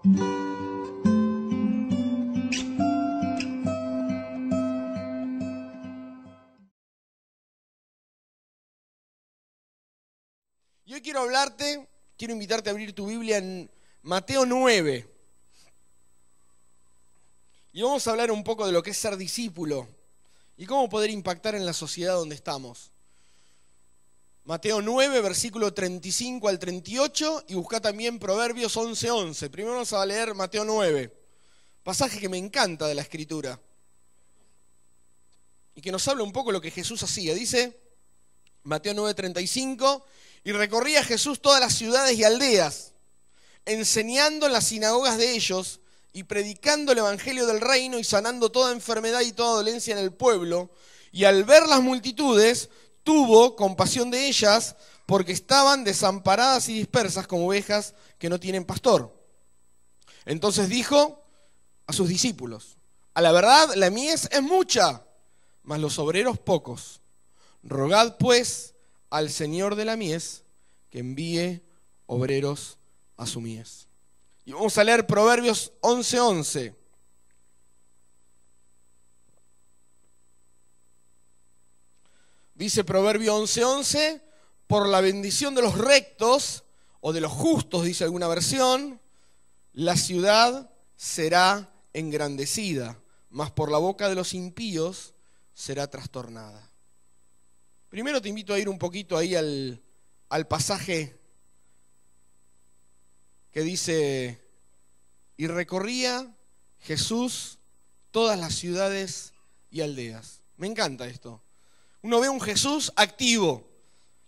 Y hoy quiero invitarte a abrir tu Biblia en Mateo 9. Y vamos a hablar un poco de lo que es ser discípulo y cómo poder impactar en la sociedad donde estamos. Mateo 9, versículo 35 al 38, y busca también Proverbios 11:11. Primero vamos a leer Mateo 9, pasaje que me encanta de la Escritura y que nos habla un poco de lo que Jesús hacía. Dice Mateo 9:35, y recorría Jesús todas las ciudades y aldeas, enseñando en las sinagogas de ellos y predicando el evangelio del reino y sanando toda enfermedad y toda dolencia en el pueblo. Y al ver las multitudes, tuvo compasión de ellas, porque estaban desamparadas y dispersas como ovejas que no tienen pastor. Entonces dijo a sus discípulos: a la verdad, la mies es mucha, mas los obreros pocos. Rogad pues al Señor de la mies que envíe obreros a su mies. Y vamos a leer Proverbios 11:11. Dice Proverbio 11:11, por la bendición de los rectos, o de los justos, dice alguna versión, la ciudad será engrandecida, mas por la boca de los impíos será trastornada. Primero te invito a ir un poquito ahí al pasaje que dice: y recorría Jesús todas las ciudades y aldeas. Me encanta esto. Uno ve un Jesús activo.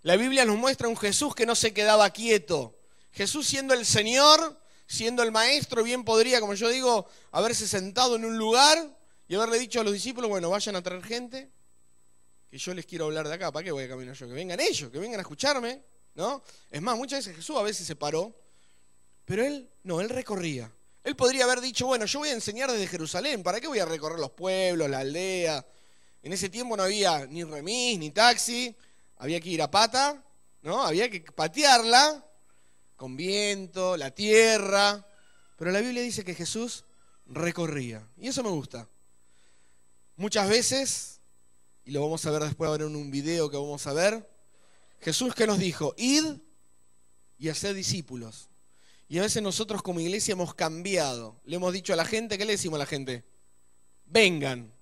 La Biblia nos muestra un Jesús que no se quedaba quieto. Jesús, siendo el Señor, siendo el Maestro, bien podría, como yo digo, haberse sentado en un lugar y haberle dicho a los discípulos: bueno, vayan a traer gente, que yo les quiero hablar de acá. ¿Para qué voy a caminar yo? Que vengan ellos, que vengan a escucharme, ¿no? Es más, muchas veces Jesús a veces se paró, pero él no, él recorría. Él podría haber dicho: bueno, yo voy a enseñar desde Jerusalén, ¿para qué voy a recorrer los pueblos, la aldea? En ese tiempo no había ni remis, ni taxi, había que ir a pata, ¿no? Había que patearla con viento, la tierra. Pero la Biblia dice que Jesús recorría, y eso me gusta. Muchas veces, y lo vamos a ver después ahora en un video que vamos a ver, Jesús, ¿qué nos dijo? Id y haced discípulos. Y a veces nosotros como iglesia hemos cambiado. Le hemos dicho a la gente, ¿qué le decimos a la gente? Vengan.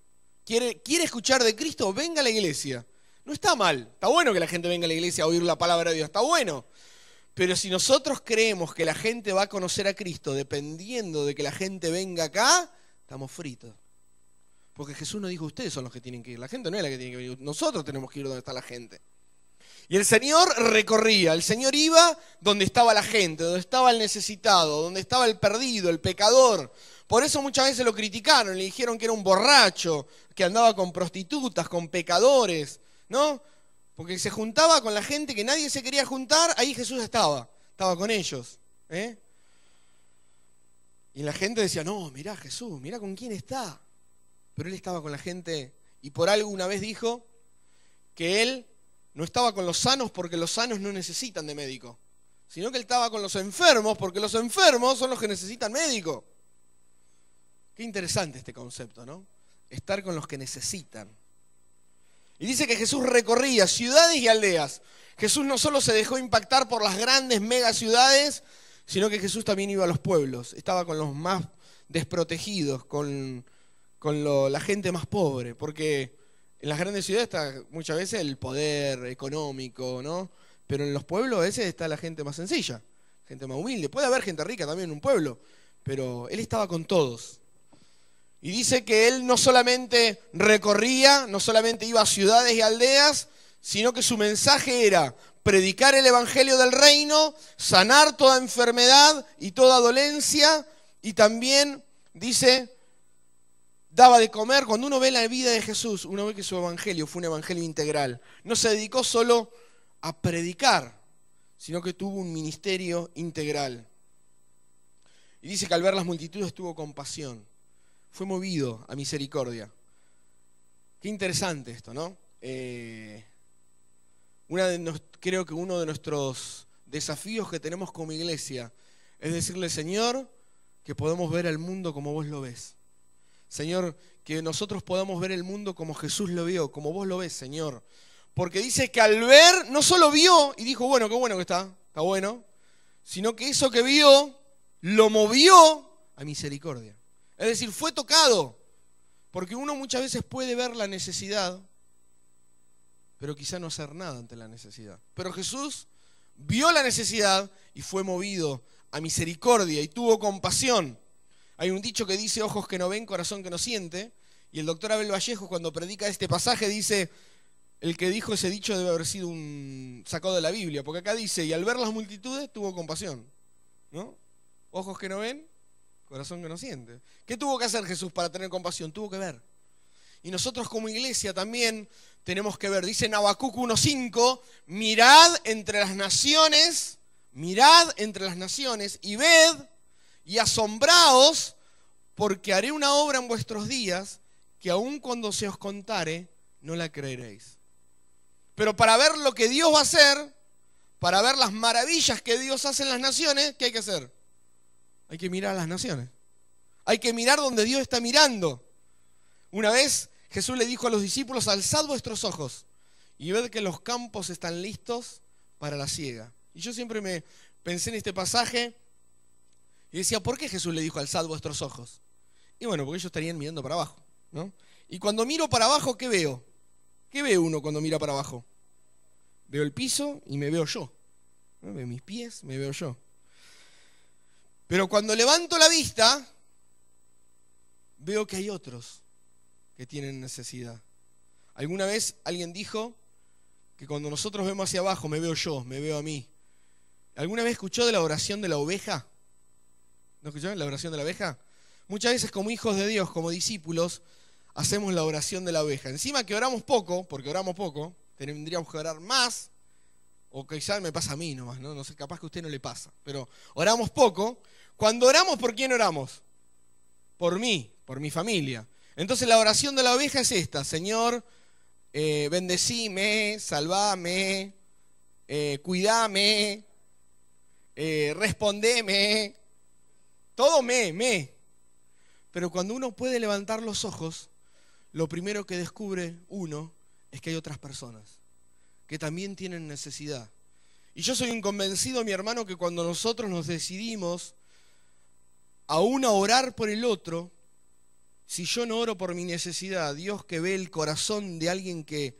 ¿Quiere escuchar de Cristo? Venga a la iglesia. No está mal. Está bueno que la gente venga a la iglesia a oír la palabra de Dios. Está bueno. Pero si nosotros creemos que la gente va a conocer a Cristo dependiendo de que la gente venga acá, estamos fritos. Porque Jesús nos dijo: ustedes son los que tienen que ir. La gente no es la que tiene que venir. Nosotros tenemos que ir donde está la gente. Y el Señor recorría, el Señor iba donde estaba la gente, donde estaba el necesitado, donde estaba el perdido, el pecador. Por eso muchas veces lo criticaron, le dijeron que era un borracho, que andaba con prostitutas, con pecadores, ¿no? Porque se juntaba con la gente que nadie se quería juntar, ahí Jesús estaba con ellos. Y la gente decía: no, mirá Jesús, mirá con quién está. Pero él estaba con la gente, y por algo una vez dijo que él no estaba con los sanos porque los sanos no necesitan de médico, sino que él estaba con los enfermos porque los enfermos son los que necesitan médico. Qué interesante este concepto, ¿no? Estar con los que necesitan. Y dice que Jesús recorría ciudades y aldeas. Jesús no solo se dejó impactar por las grandes megaciudades, sino que Jesús también iba a los pueblos. Estaba con los más desprotegidos, con la gente más pobre, porque en las grandes ciudades está muchas veces el poder económico, ¿no? Pero en los pueblos a veces está la gente más sencilla, gente más humilde. Puede haber gente rica también en un pueblo, pero él estaba con todos. Y dice que él no solamente recorría, no solamente iba a ciudades y aldeas, sino que su mensaje era predicar el evangelio del reino, sanar toda enfermedad y toda dolencia, y también dice: daba de comer. Cuando uno ve la vida de Jesús, uno ve que su evangelio fue un evangelio integral. No se dedicó solo a predicar, sino que tuvo un ministerio integral. Y dice que al ver las multitudes tuvo compasión. Fue movido a misericordia. Qué interesante esto, ¿no? Creo que uno de nuestros desafíos que tenemos como iglesia es decirle: Señor, que podamos ver al mundo como vos lo ves. Señor, que nosotros podamos ver el mundo como Jesús lo vio, como vos lo ves, Señor. Porque dice que al ver, no solo vio y dijo, bueno, qué bueno que está bueno, sino que eso que vio lo movió a misericordia. Es decir, fue tocado. Porque uno muchas veces puede ver la necesidad, pero quizá no hacer nada ante la necesidad. Pero Jesús vio la necesidad y fue movido a misericordia y tuvo compasión. Hay un dicho que dice, ojos que no ven, corazón que no siente. Y el doctor Abel Vallejo, cuando predica este pasaje, dice, el que dijo ese dicho debe haber sido un sacado de la Biblia. Porque acá dice, y al ver las multitudes, tuvo compasión. ¿No? Ojos que no ven, corazón que no siente. ¿Qué tuvo que hacer Jesús para tener compasión? Tuvo que ver. Y nosotros como iglesia también tenemos que ver. Dice en Habacuc 1:5, mirad entre las naciones y ved y asombraos, porque haré una obra en vuestros días que aun cuando se os contare, no la creeréis. Pero para ver lo que Dios va a hacer, para ver las maravillas que Dios hace en las naciones, ¿qué hay que hacer? Hay que mirar a las naciones. Hay que mirar donde Dios está mirando. Una vez Jesús le dijo a los discípulos, alzad vuestros ojos y ved que los campos están listos para la siega. Y yo siempre me pensé en este pasaje y decía, ¿por qué Jesús le dijo, alzad vuestros ojos? Y bueno, porque ellos estarían mirando para abajo, ¿no? Y cuando miro para abajo, ¿qué veo? ¿Qué ve uno cuando mira para abajo? Veo el piso y me veo yo. ¿No? Veo mis pies, me veo yo. Pero cuando levanto la vista, veo que hay otros que tienen necesidad. Alguna vez alguien dijo que cuando nosotros vemos hacia abajo, me veo yo, me veo a mí. ¿Alguna vez escuchó de la oración de la oveja? ¿No escuchó la oración de la oveja? Muchas veces como hijos de Dios, como discípulos, hacemos la oración de la oveja. Encima que oramos poco, porque oramos poco, tendríamos que orar más, o quizás me pasa a mí nomás, ¿no? No sé, capaz que a usted no le pasa, pero oramos poco. Cuando oramos, ¿por quién oramos? Por mí, por mi familia. Entonces la oración de la oveja es esta: Señor, bendecime, salvame, cuidame, respondeme, todo me. Pero cuando uno puede levantar los ojos, lo primero que descubre uno es que hay otras personas que también tienen necesidad. Y yo soy un convencido, mi hermano, que cuando nosotros nos decidimos aún a orar por el otro, si yo no oro por mi necesidad, Dios que ve el corazón de alguien que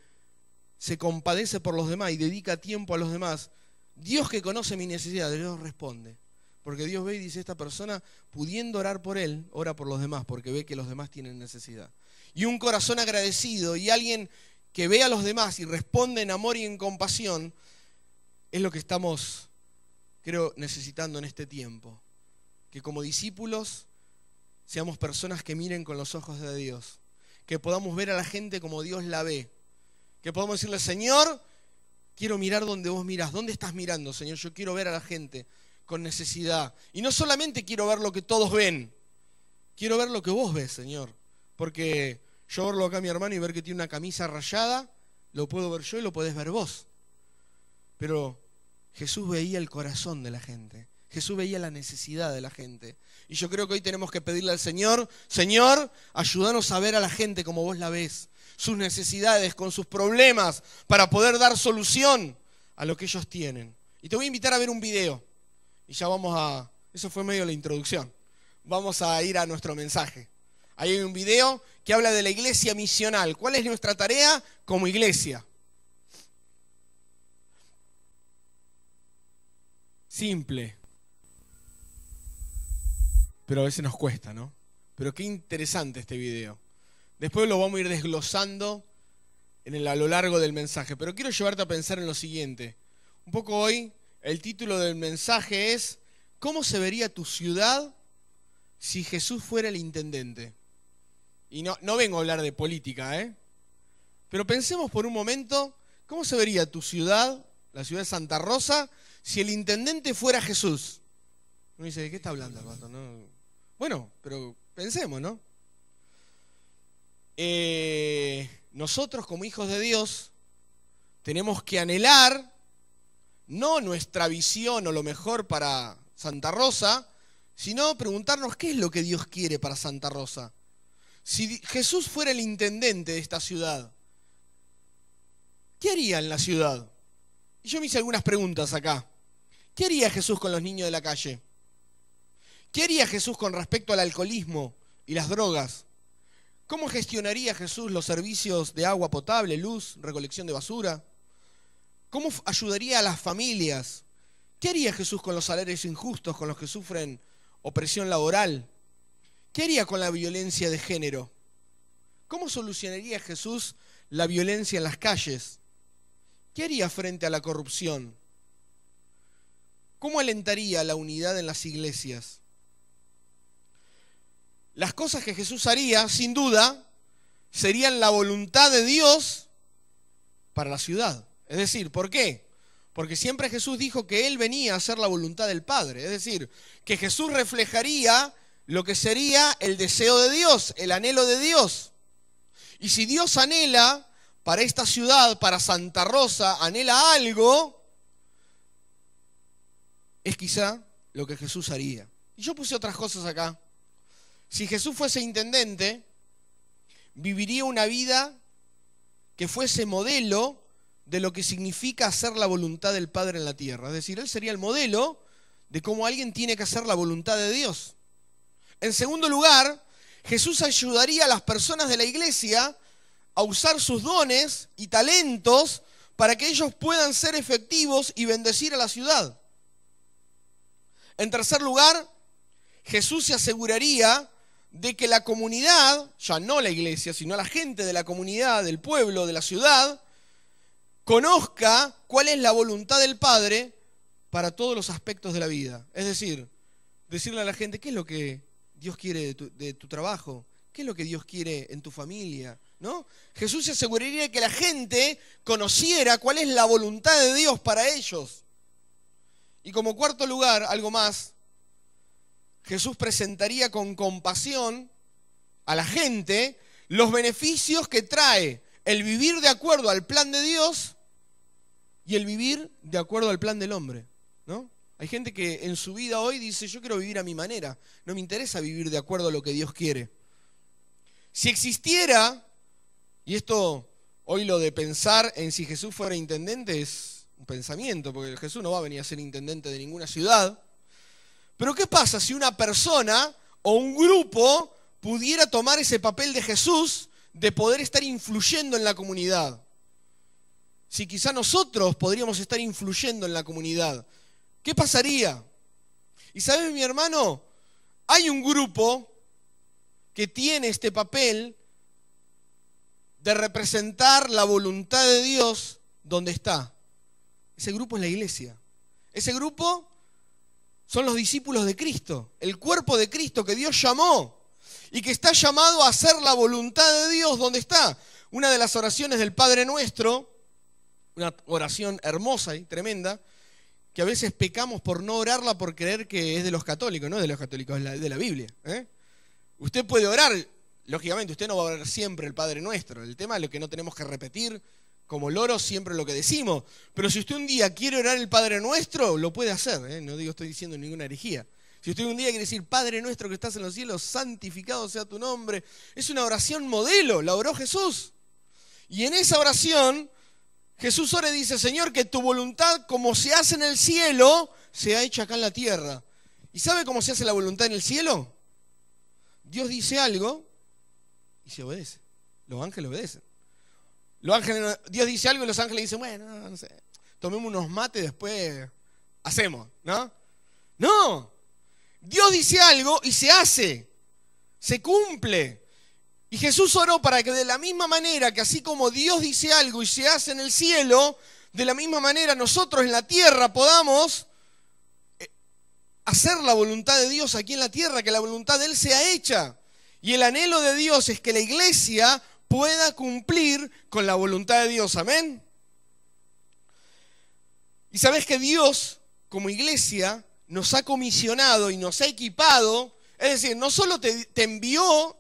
se compadece por los demás y dedica tiempo a los demás, Dios que conoce mi necesidad, Dios responde. Porque Dios ve y dice, esta persona, pudiendo orar por él, ora por los demás, porque ve que los demás tienen necesidad. Y un corazón agradecido y alguien que ve a los demás y responde en amor y en compasión, es lo que estamos, creo, necesitando en este tiempo. Que como discípulos seamos personas que miren con los ojos de Dios, que podamos ver a la gente como Dios la ve, que podamos decirle, Señor, quiero mirar donde vos mirás. ¿Dónde estás mirando, Señor? Yo quiero ver a la gente con necesidad. Y no solamente quiero ver lo que todos ven, quiero ver lo que vos ves, Señor. Porque yo verlo acá a mi hermano y ver que tiene una camisa rayada, lo puedo ver yo y lo podés ver vos. Pero Jesús veía el corazón de la gente. Jesús veía la necesidad de la gente. Y yo creo que hoy tenemos que pedirle al Señor, Señor, ayúdanos a ver a la gente como vos la ves, sus necesidades, con sus problemas, para poder dar solución a lo que ellos tienen. Y te voy a invitar a ver un video. Y ya vamos a... Eso fue medio la introducción. Vamos a ir a nuestro mensaje. Ahí hay un video que habla de la iglesia misional. ¿Cuál es nuestra tarea como iglesia? Simple. Pero a veces nos cuesta, ¿no? Pero qué interesante este video. Después lo vamos a ir desglosando a lo largo del mensaje. Pero quiero llevarte a pensar en lo siguiente. Un poco hoy, el título del mensaje es ¿cómo se vería tu ciudad si Jesús fuera el intendente? Y no vengo a hablar de política, ¿eh? Pero pensemos por un momento, ¿cómo se vería tu ciudad, la ciudad de Santa Rosa, si el intendente fuera Jesús? Uno dice, ¿de qué está hablando, hermano? No. Bueno, pero pensemos, ¿no? Nosotros como hijos de Dios tenemos que anhelar no nuestra visión o lo mejor para Santa Rosa, sino preguntarnos qué es lo que Dios quiere para Santa Rosa. Si Jesús fuera el intendente de esta ciudad, ¿qué haría en la ciudad? Y yo me hice algunas preguntas acá. ¿Qué haría Jesús con los niños de la calle? ¿Qué haría Jesús con respecto al alcoholismo y las drogas? ¿Cómo gestionaría Jesús los servicios de agua potable, luz, recolección de basura? ¿Cómo ayudaría a las familias? ¿Qué haría Jesús con los salarios injustos, con los que sufren opresión laboral? ¿Qué haría con la violencia de género? ¿Cómo solucionaría Jesús la violencia en las calles? ¿Qué haría frente a la corrupción? ¿Cómo alentaría la unidad en las iglesias? Las cosas que Jesús haría, sin duda, serían la voluntad de Dios para la ciudad. Es decir, ¿por qué? Porque siempre Jesús dijo que Él venía a hacer la voluntad del Padre. Es decir, que Jesús reflejaría lo que sería el deseo de Dios, el anhelo de Dios. Y si Dios anhela para esta ciudad, para Santa Rosa, anhela algo, es quizá lo que Jesús haría. Y yo puse otras cosas acá. Si Jesús fuese intendente, viviría una vida que fuese modelo de lo que significa hacer la voluntad del Padre en la tierra. Es decir, Él sería el modelo de cómo alguien tiene que hacer la voluntad de Dios. En segundo lugar, Jesús ayudaría a las personas de la iglesia a usar sus dones y talentos para que ellos puedan ser efectivos y bendecir a la ciudad. En tercer lugar, Jesús se aseguraría de que la comunidad, ya no la iglesia, sino la gente de la comunidad, del pueblo, de la ciudad, conozca cuál es la voluntad del Padre para todos los aspectos de la vida. Es decir, decirle a la gente qué es lo que Dios quiere de tu trabajo, qué es lo que Dios quiere en tu familia, ¿no? Jesús se aseguraría de que la gente conociera cuál es la voluntad de Dios para ellos. Y como cuarto lugar, algo más, Jesús presentaría con compasión a la gente los beneficios que trae el vivir de acuerdo al plan de Dios y el vivir de acuerdo al plan del hombre, ¿no? Hay gente que en su vida hoy dice, yo quiero vivir a mi manera, no me interesa vivir de acuerdo a lo que Dios quiere. Si existiera, y esto hoy lo de pensar en si Jesús fuera intendente es un pensamiento, porque Jesús no va a venir a ser intendente de ninguna ciudad. Pero ¿qué pasa si una persona o un grupo pudiera tomar ese papel de Jesús de poder estar influyendo en la comunidad? Si quizá nosotros podríamos estar influyendo en la comunidad, ¿qué pasaría? Y ¿sabes, mi hermano? Hay un grupo que tiene este papel de representar la voluntad de Dios donde está. Ese grupo es la iglesia. Ese grupo son los discípulos de Cristo, el cuerpo de Cristo que Dios llamó y que está llamado a hacer la voluntad de Dios donde está. Una de las oraciones del Padre Nuestro, una oración hermosa y tremenda, que a veces pecamos por no orarla por creer que es de los católicos, no es de los católicos, es de la Biblia. Usted puede orar, lógicamente usted no va a orar siempre el Padre Nuestro, el tema es lo que no tenemos que repetir como loros siempre lo que decimos, pero si usted un día quiere orar el Padre Nuestro, lo puede hacer, no estoy diciendo ninguna herejía. Si usted un día quiere decir, Padre Nuestro que estás en los cielos, santificado sea tu nombre, es una oración modelo, la oró Jesús. Y en esa oración, Jesús ora y dice, Señor, que tu voluntad como se hace en el cielo, sea hecha acá en la tierra. ¿Y sabe cómo se hace la voluntad en el cielo? Dios dice algo y se obedece. Los ángeles obedecen. Dios dice algo y los ángeles dicen, bueno, no sé, tomemos unos mates y después hacemos, ¿no? No, Dios dice algo y se hace, se cumple. Y Jesús oró para que de la misma manera que así como Dios dice algo y se hace en el cielo, de la misma manera nosotros en la tierra podamos hacer la voluntad de Dios aquí en la tierra, que la voluntad de Él sea hecha. Y el anhelo de Dios es que la iglesia pueda cumplir con la voluntad de Dios. Amén. Y sabes que Dios, como iglesia, nos ha comisionado y nos ha equipado. Es decir, no solo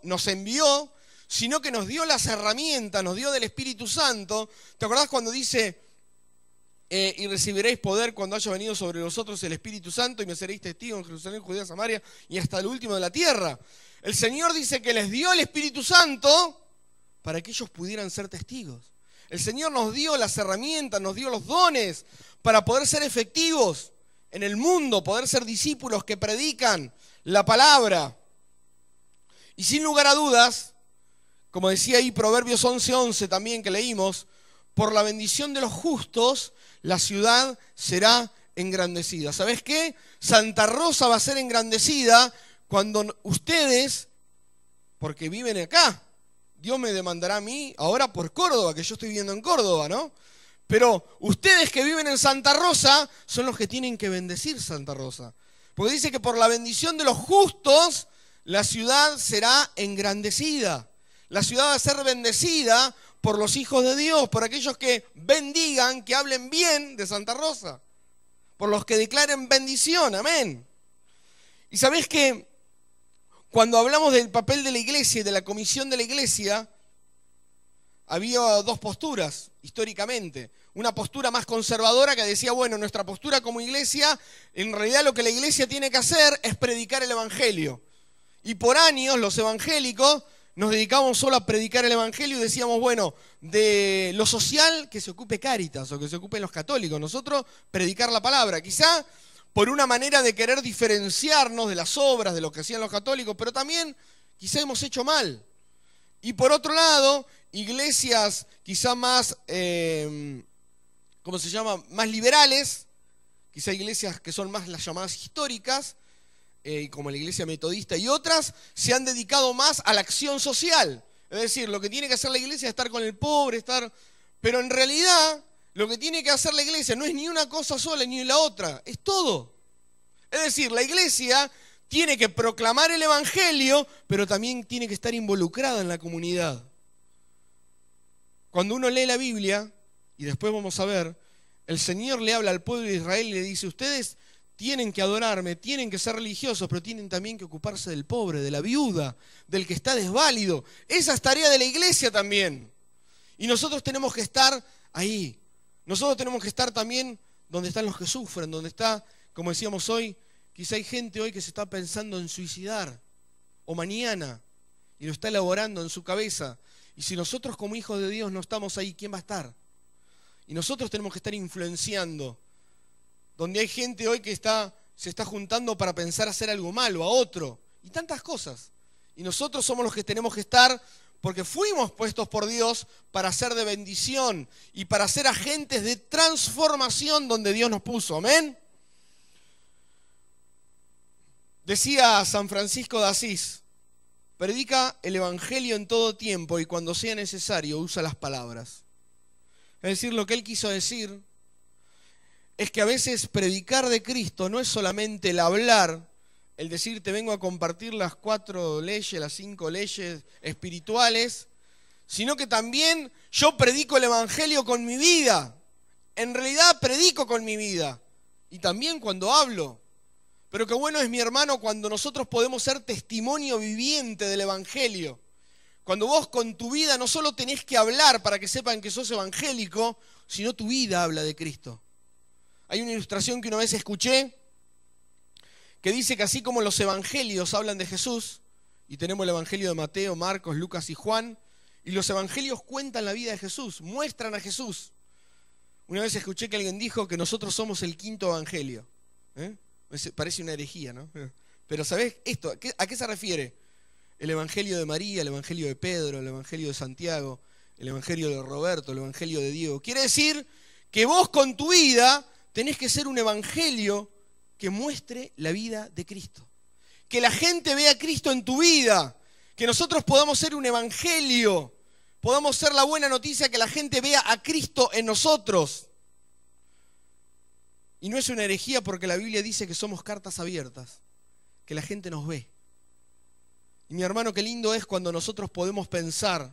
nos envió, sino que nos dio las herramientas, nos dio del Espíritu Santo. ¿Te acordás cuando dice y recibiréis poder cuando haya venido sobre vosotros el Espíritu Santo y me seréis testigos en Jerusalén, Judea, Samaria y hasta el último de la tierra. El Señor dice que les dio el Espíritu Santo para que ellos pudieran ser testigos. El Señor nos dio las herramientas, nos dio los dones para poder ser efectivos en el mundo, poder ser discípulos que predican la palabra. Y sin lugar a dudas, como decía ahí Proverbios 11:11 también que leímos, por la bendición de los justos, la ciudad será engrandecida. ¿Sabes qué? Santa Rosa va a ser engrandecida cuando ustedes, porque viven acá, Dios me demandará a mí ahora por Córdoba, que yo estoy viviendo en Córdoba, ¿no? Pero ustedes que viven en Santa Rosa son los que tienen que bendecir Santa Rosa. Porque dice que por la bendición de los justos, la ciudad será engrandecida. La ciudad va a ser bendecida por los hijos de Dios, por aquellos que bendigan, que hablen bien de Santa Rosa, por los que declaren bendición, amén. Y sabés que cuando hablamos del papel de la iglesia y de la comisión de la iglesia, había dos posturas históricamente. Una postura más conservadora que decía, bueno, nuestra postura como iglesia, en realidad lo que la iglesia tiene que hacer es predicar el evangelio. Y por años los evangélicos nos dedicábamos solo a predicar el evangelio y decíamos, bueno, de lo social que se ocupe Cáritas o que se ocupen los católicos. Nosotros predicar la palabra. Quizá por una manera de querer diferenciarnos de las obras, de lo que hacían los católicos, pero también quizá hemos hecho mal. Y por otro lado, iglesias quizá más, ¿cómo se llama? Más liberales, quizá iglesias que son más las llamadas históricas, como la iglesia metodista y otras, se han dedicado más a la acción social. Es decir, lo que tiene que hacer la iglesia es estar con el pobre, pero en realidad lo que tiene que hacer la iglesia no es ni una cosa sola ni la otra, es todo. Es decir, la iglesia tiene que proclamar el evangelio, pero también tiene que estar involucrada en la comunidad. Cuando uno lee la Biblia, y después vamos a ver, el Señor le habla al pueblo de Israel y le dice, ustedes tienen que adorarme, tienen que ser religiosos, pero tienen también que ocuparse del pobre, de la viuda, del que está desválido. Esa es tarea de la iglesia también. Y nosotros tenemos que estar ahí. Nosotros tenemos que estar también donde están los que sufren, donde está, como decíamos hoy, quizá hay gente hoy que se está pensando en suicidar, o mañana, y lo está elaborando en su cabeza. Y si nosotros como hijos de Dios no estamos ahí, ¿quién va a estar? Y nosotros tenemos que estar influenciando. Donde hay gente hoy que se está juntando para pensar hacer algo malo a otro. Y tantas cosas. Y nosotros somos los que tenemos que estar porque fuimos puestos por Dios para ser de bendición y para ser agentes de transformación donde Dios nos puso. Amén. Decía San Francisco de Asís, predica el evangelio en todo tiempo y cuando sea necesario usa las palabras. Es decir, lo que él quiso decir es que a veces predicar de Cristo no es solamente el hablar, el decir te vengo a compartir las 4 leyes, las 5 leyes espirituales, sino que también yo predico el evangelio con mi vida. En realidad predico con mi vida y también cuando hablo. Pero qué bueno es, mi hermano, cuando nosotros podemos ser testimonio viviente del evangelio. Cuando vos con tu vida no solo tenés que hablar para que sepan que sos evangélico, sino tu vida habla de Cristo. Hay una ilustración que una vez escuché que dice que así como los evangelios hablan de Jesús, y tenemos el evangelio de Mateo, Marcos, Lucas y Juan, y los evangelios cuentan la vida de Jesús, muestran a Jesús. Una vez escuché que alguien dijo que nosotros somos el 5.º evangelio. Parece una herejía, ¿no? Pero ¿sabés esto? ¿A qué se refiere? El evangelio de María, el evangelio de Pedro, el evangelio de Santiago, el evangelio de Roberto, el evangelio de Diego. Quiere decir que vos con tu vida tenés que ser un evangelio que muestre la vida de Cristo. Que la gente vea a Cristo en tu vida. Que nosotros podamos ser un evangelio. Podamos ser la buena noticia, que la gente vea a Cristo en nosotros. Y no es una herejía porque la Biblia dice que somos cartas abiertas. Que la gente nos ve. Y mi hermano, qué lindo es cuando nosotros podemos pensar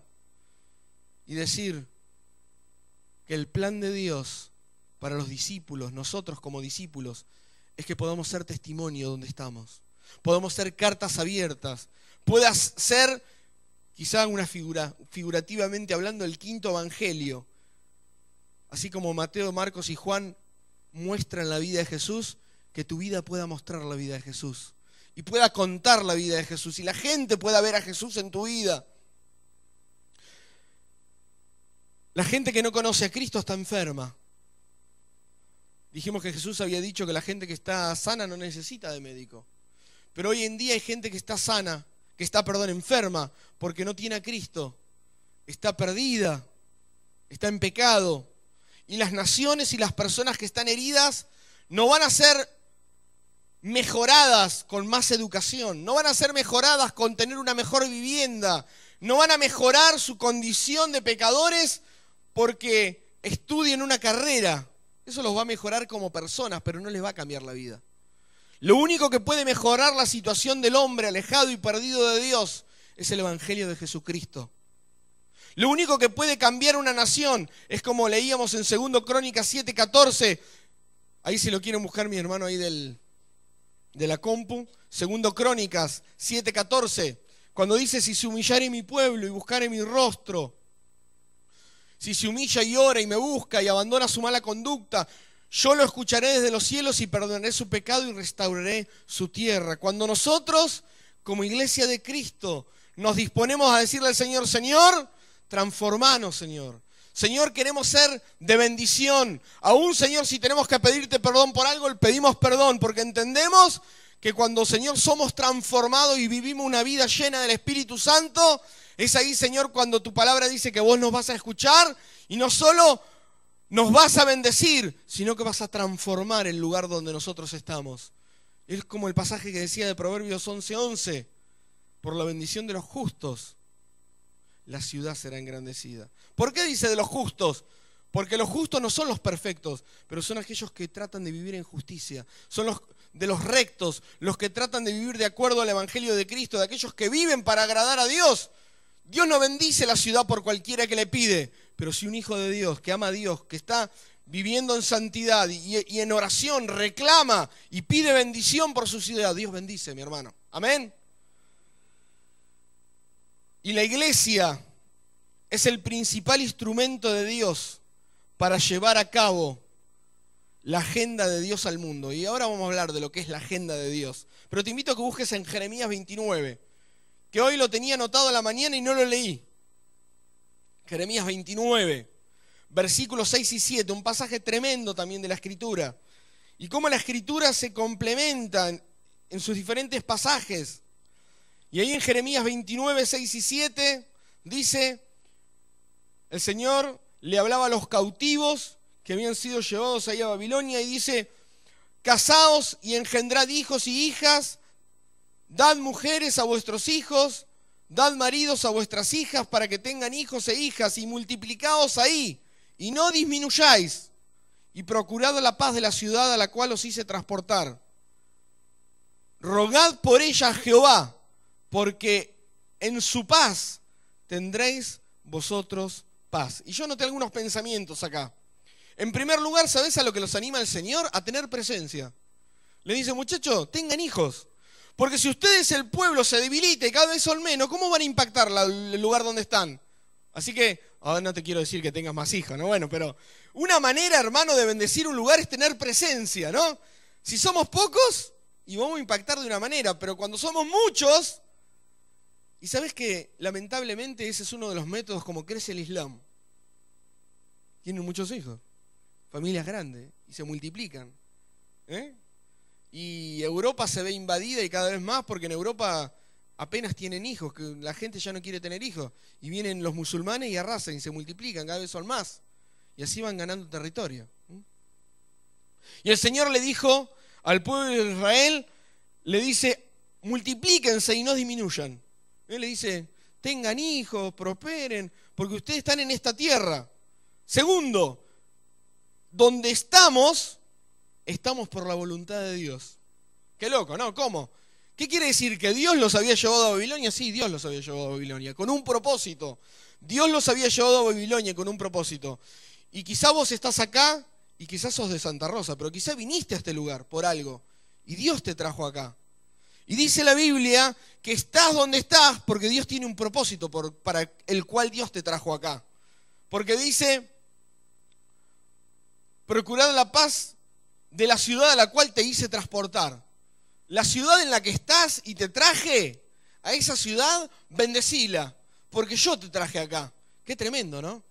y decir que el plan de Dios para los discípulos, nosotros como discípulos, es que podamos ser testimonio donde estamos. Podemos ser cartas abiertas. Puedas ser, quizá figurativamente hablando, el 5.º evangelio. así como Mateo, Marcos y Juan muestran la vida de Jesús, que tu vida pueda mostrar la vida de Jesús y pueda contar la vida de Jesús y la gente pueda ver a Jesús en tu vida. La gente que no conoce a Cristo está enferma. Dijimos que Jesús había dicho que la gente que está sana no necesita de médico. Pero hoy en día hay gente que está sana, que está, enferma, porque no tiene a Cristo. Está perdida, está en pecado. Y las naciones y las personas que están heridas no van a ser mejoradas con más educación, no van a ser mejoradas con tener una mejor vivienda, no van a mejorar su condición de pecadores porque estudien una carrera. Eso los va a mejorar como personas, pero no les va a cambiar la vida. Lo único que puede mejorar la situación del hombre alejado y perdido de Dios es el Evangelio de Jesucristo. Lo único que puede cambiar una nación es como leíamos en 2 Crónicas 7:14. Ahí si lo quieren buscar mi hermano ahí de la compu. 2 Crónicas 7:14. Cuando dice, si se humillare mi pueblo y buscare mi rostro, si se humilla y ora y me busca y abandona su mala conducta, yo lo escucharé desde los cielos y perdonaré su pecado y restauraré su tierra. Cuando nosotros, como iglesia de Cristo, nos disponemos a decirle al Señor, Señor, transformanos, Señor. Señor, queremos ser de bendición. Aún, Señor, si tenemos que pedirte perdón por algo, le pedimos perdón, porque entendemos que cuando, Señor, somos transformados y vivimos una vida llena del Espíritu Santo, es ahí, Señor, cuando tu palabra dice que vos nos vas a escuchar y no solo nos vas a bendecir, sino que vas a transformar el lugar donde nosotros estamos. Es como el pasaje que decía de Proverbios 11:11, por la bendición de los justos, la ciudad será engrandecida. ¿Por qué dice de los justos? Porque los justos no son los perfectos, pero son aquellos que tratan de vivir en justicia. Son los rectos, los que tratan de vivir de acuerdo al Evangelio de Cristo, de aquellos que viven para agradar a Dios. Dios no bendice la ciudad por cualquiera que le pide, pero si un hijo de Dios, que ama a Dios, que está viviendo en santidad y en oración, reclama y pide bendición por su ciudad, Dios bendice, mi hermano. Amén. Y la iglesia es el principal instrumento de Dios para llevar a cabo la agenda de Dios al mundo. Y ahora vamos a hablar de lo que es la agenda de Dios. Pero te invito a que busques en Jeremías 29, que hoy lo tenía anotado a la mañana y no lo leí. Jeremías 29, versículos 6 y 7, un pasaje tremendo también de la Escritura. Y cómo la Escritura se complementa en sus diferentes pasajes. Y ahí en Jeremías 29, 6 y 7 dice, el Señor le hablaba a los cautivos que habían sido llevados ahí a Babilonia y dice, casaos y engendrad hijos y hijas, dad mujeres a vuestros hijos, dad maridos a vuestras hijas para que tengan hijos e hijas y multiplicaos ahí y no disminuyáis y procurad la paz de la ciudad a la cual os hice transportar. Rogad por ella a Jehová, porque en su paz tendréis vosotros paz. Y yo noté algunos pensamientos acá. En primer lugar, ¿sabés a lo que los anima el Señor? A tener presencia. Le dice, muchachos, tengan hijos. Porque si ustedes, el pueblo, se debilita y cada vez son menos, ¿cómo van a impactar el lugar donde están? Así que, ahora no te quiero decir que tengas más hijos, ¿no? Bueno, pero una manera, hermano, de bendecir un lugar es tener presencia, ¿no? Si somos pocos, y vamos a impactar de una manera, pero cuando somos muchos, y sabes que lamentablemente ese es uno de los métodos como crece el Islam. Tienen muchos hijos, familias grandes, y se multiplican. Y Europa se ve invadida y cada vez más porque en Europa apenas tienen hijos, que la gente ya no quiere tener hijos. Y vienen los musulmanes y arrasan y se multiplican, cada vez son más. Y así van ganando territorio. Y el Señor le dijo al pueblo de Israel, le dice, multiplíquense y no disminuyan. Él le dice, tengan hijos, prosperen, porque ustedes están en esta tierra. Segundo, donde estamos por la voluntad de Dios. Qué loco, ¿no? ¿Cómo? ¿Qué quiere decir? ¿Que Dios los había llevado a Babilonia? Sí, Dios los había llevado a Babilonia, con un propósito. Dios los había llevado a Babilonia con un propósito. Y quizá vos estás acá, y quizás sos de Santa Rosa, pero quizá viniste a este lugar por algo, y Dios te trajo acá. Y dice la Biblia que estás donde estás porque Dios tiene un propósito para el cual Dios te trajo acá. Porque dice, procurad la paz de la ciudad a la cual te hice transportar. La ciudad en la que estás y te traje, a esa ciudad, bendecila, porque yo te traje acá. Qué tremendo, ¿no?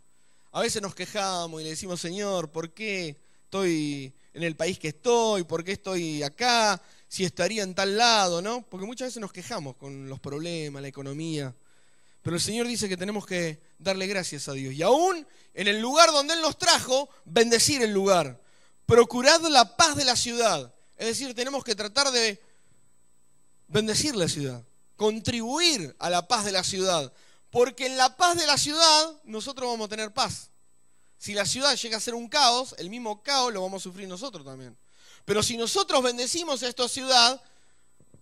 A veces nos quejamos y le decimos, Señor, ¿por qué estoy en el país que estoy? ¿Por qué estoy acá? Si estaría en tal lado, ¿no? Porque muchas veces nos quejamos con los problemas, la economía. Pero el Señor dice que tenemos que darle gracias a Dios. Y aún en el lugar donde Él nos trajo, bendecir el lugar. Procurad la paz de la ciudad. Es decir, tenemos que tratar de bendecir la ciudad, contribuir a la paz de la ciudad. Porque en la paz de la ciudad nosotros vamos a tener paz. Si la ciudad llega a ser un caos, el mismo caos lo vamos a sufrir nosotros también. Pero si nosotros bendecimos a esta ciudad,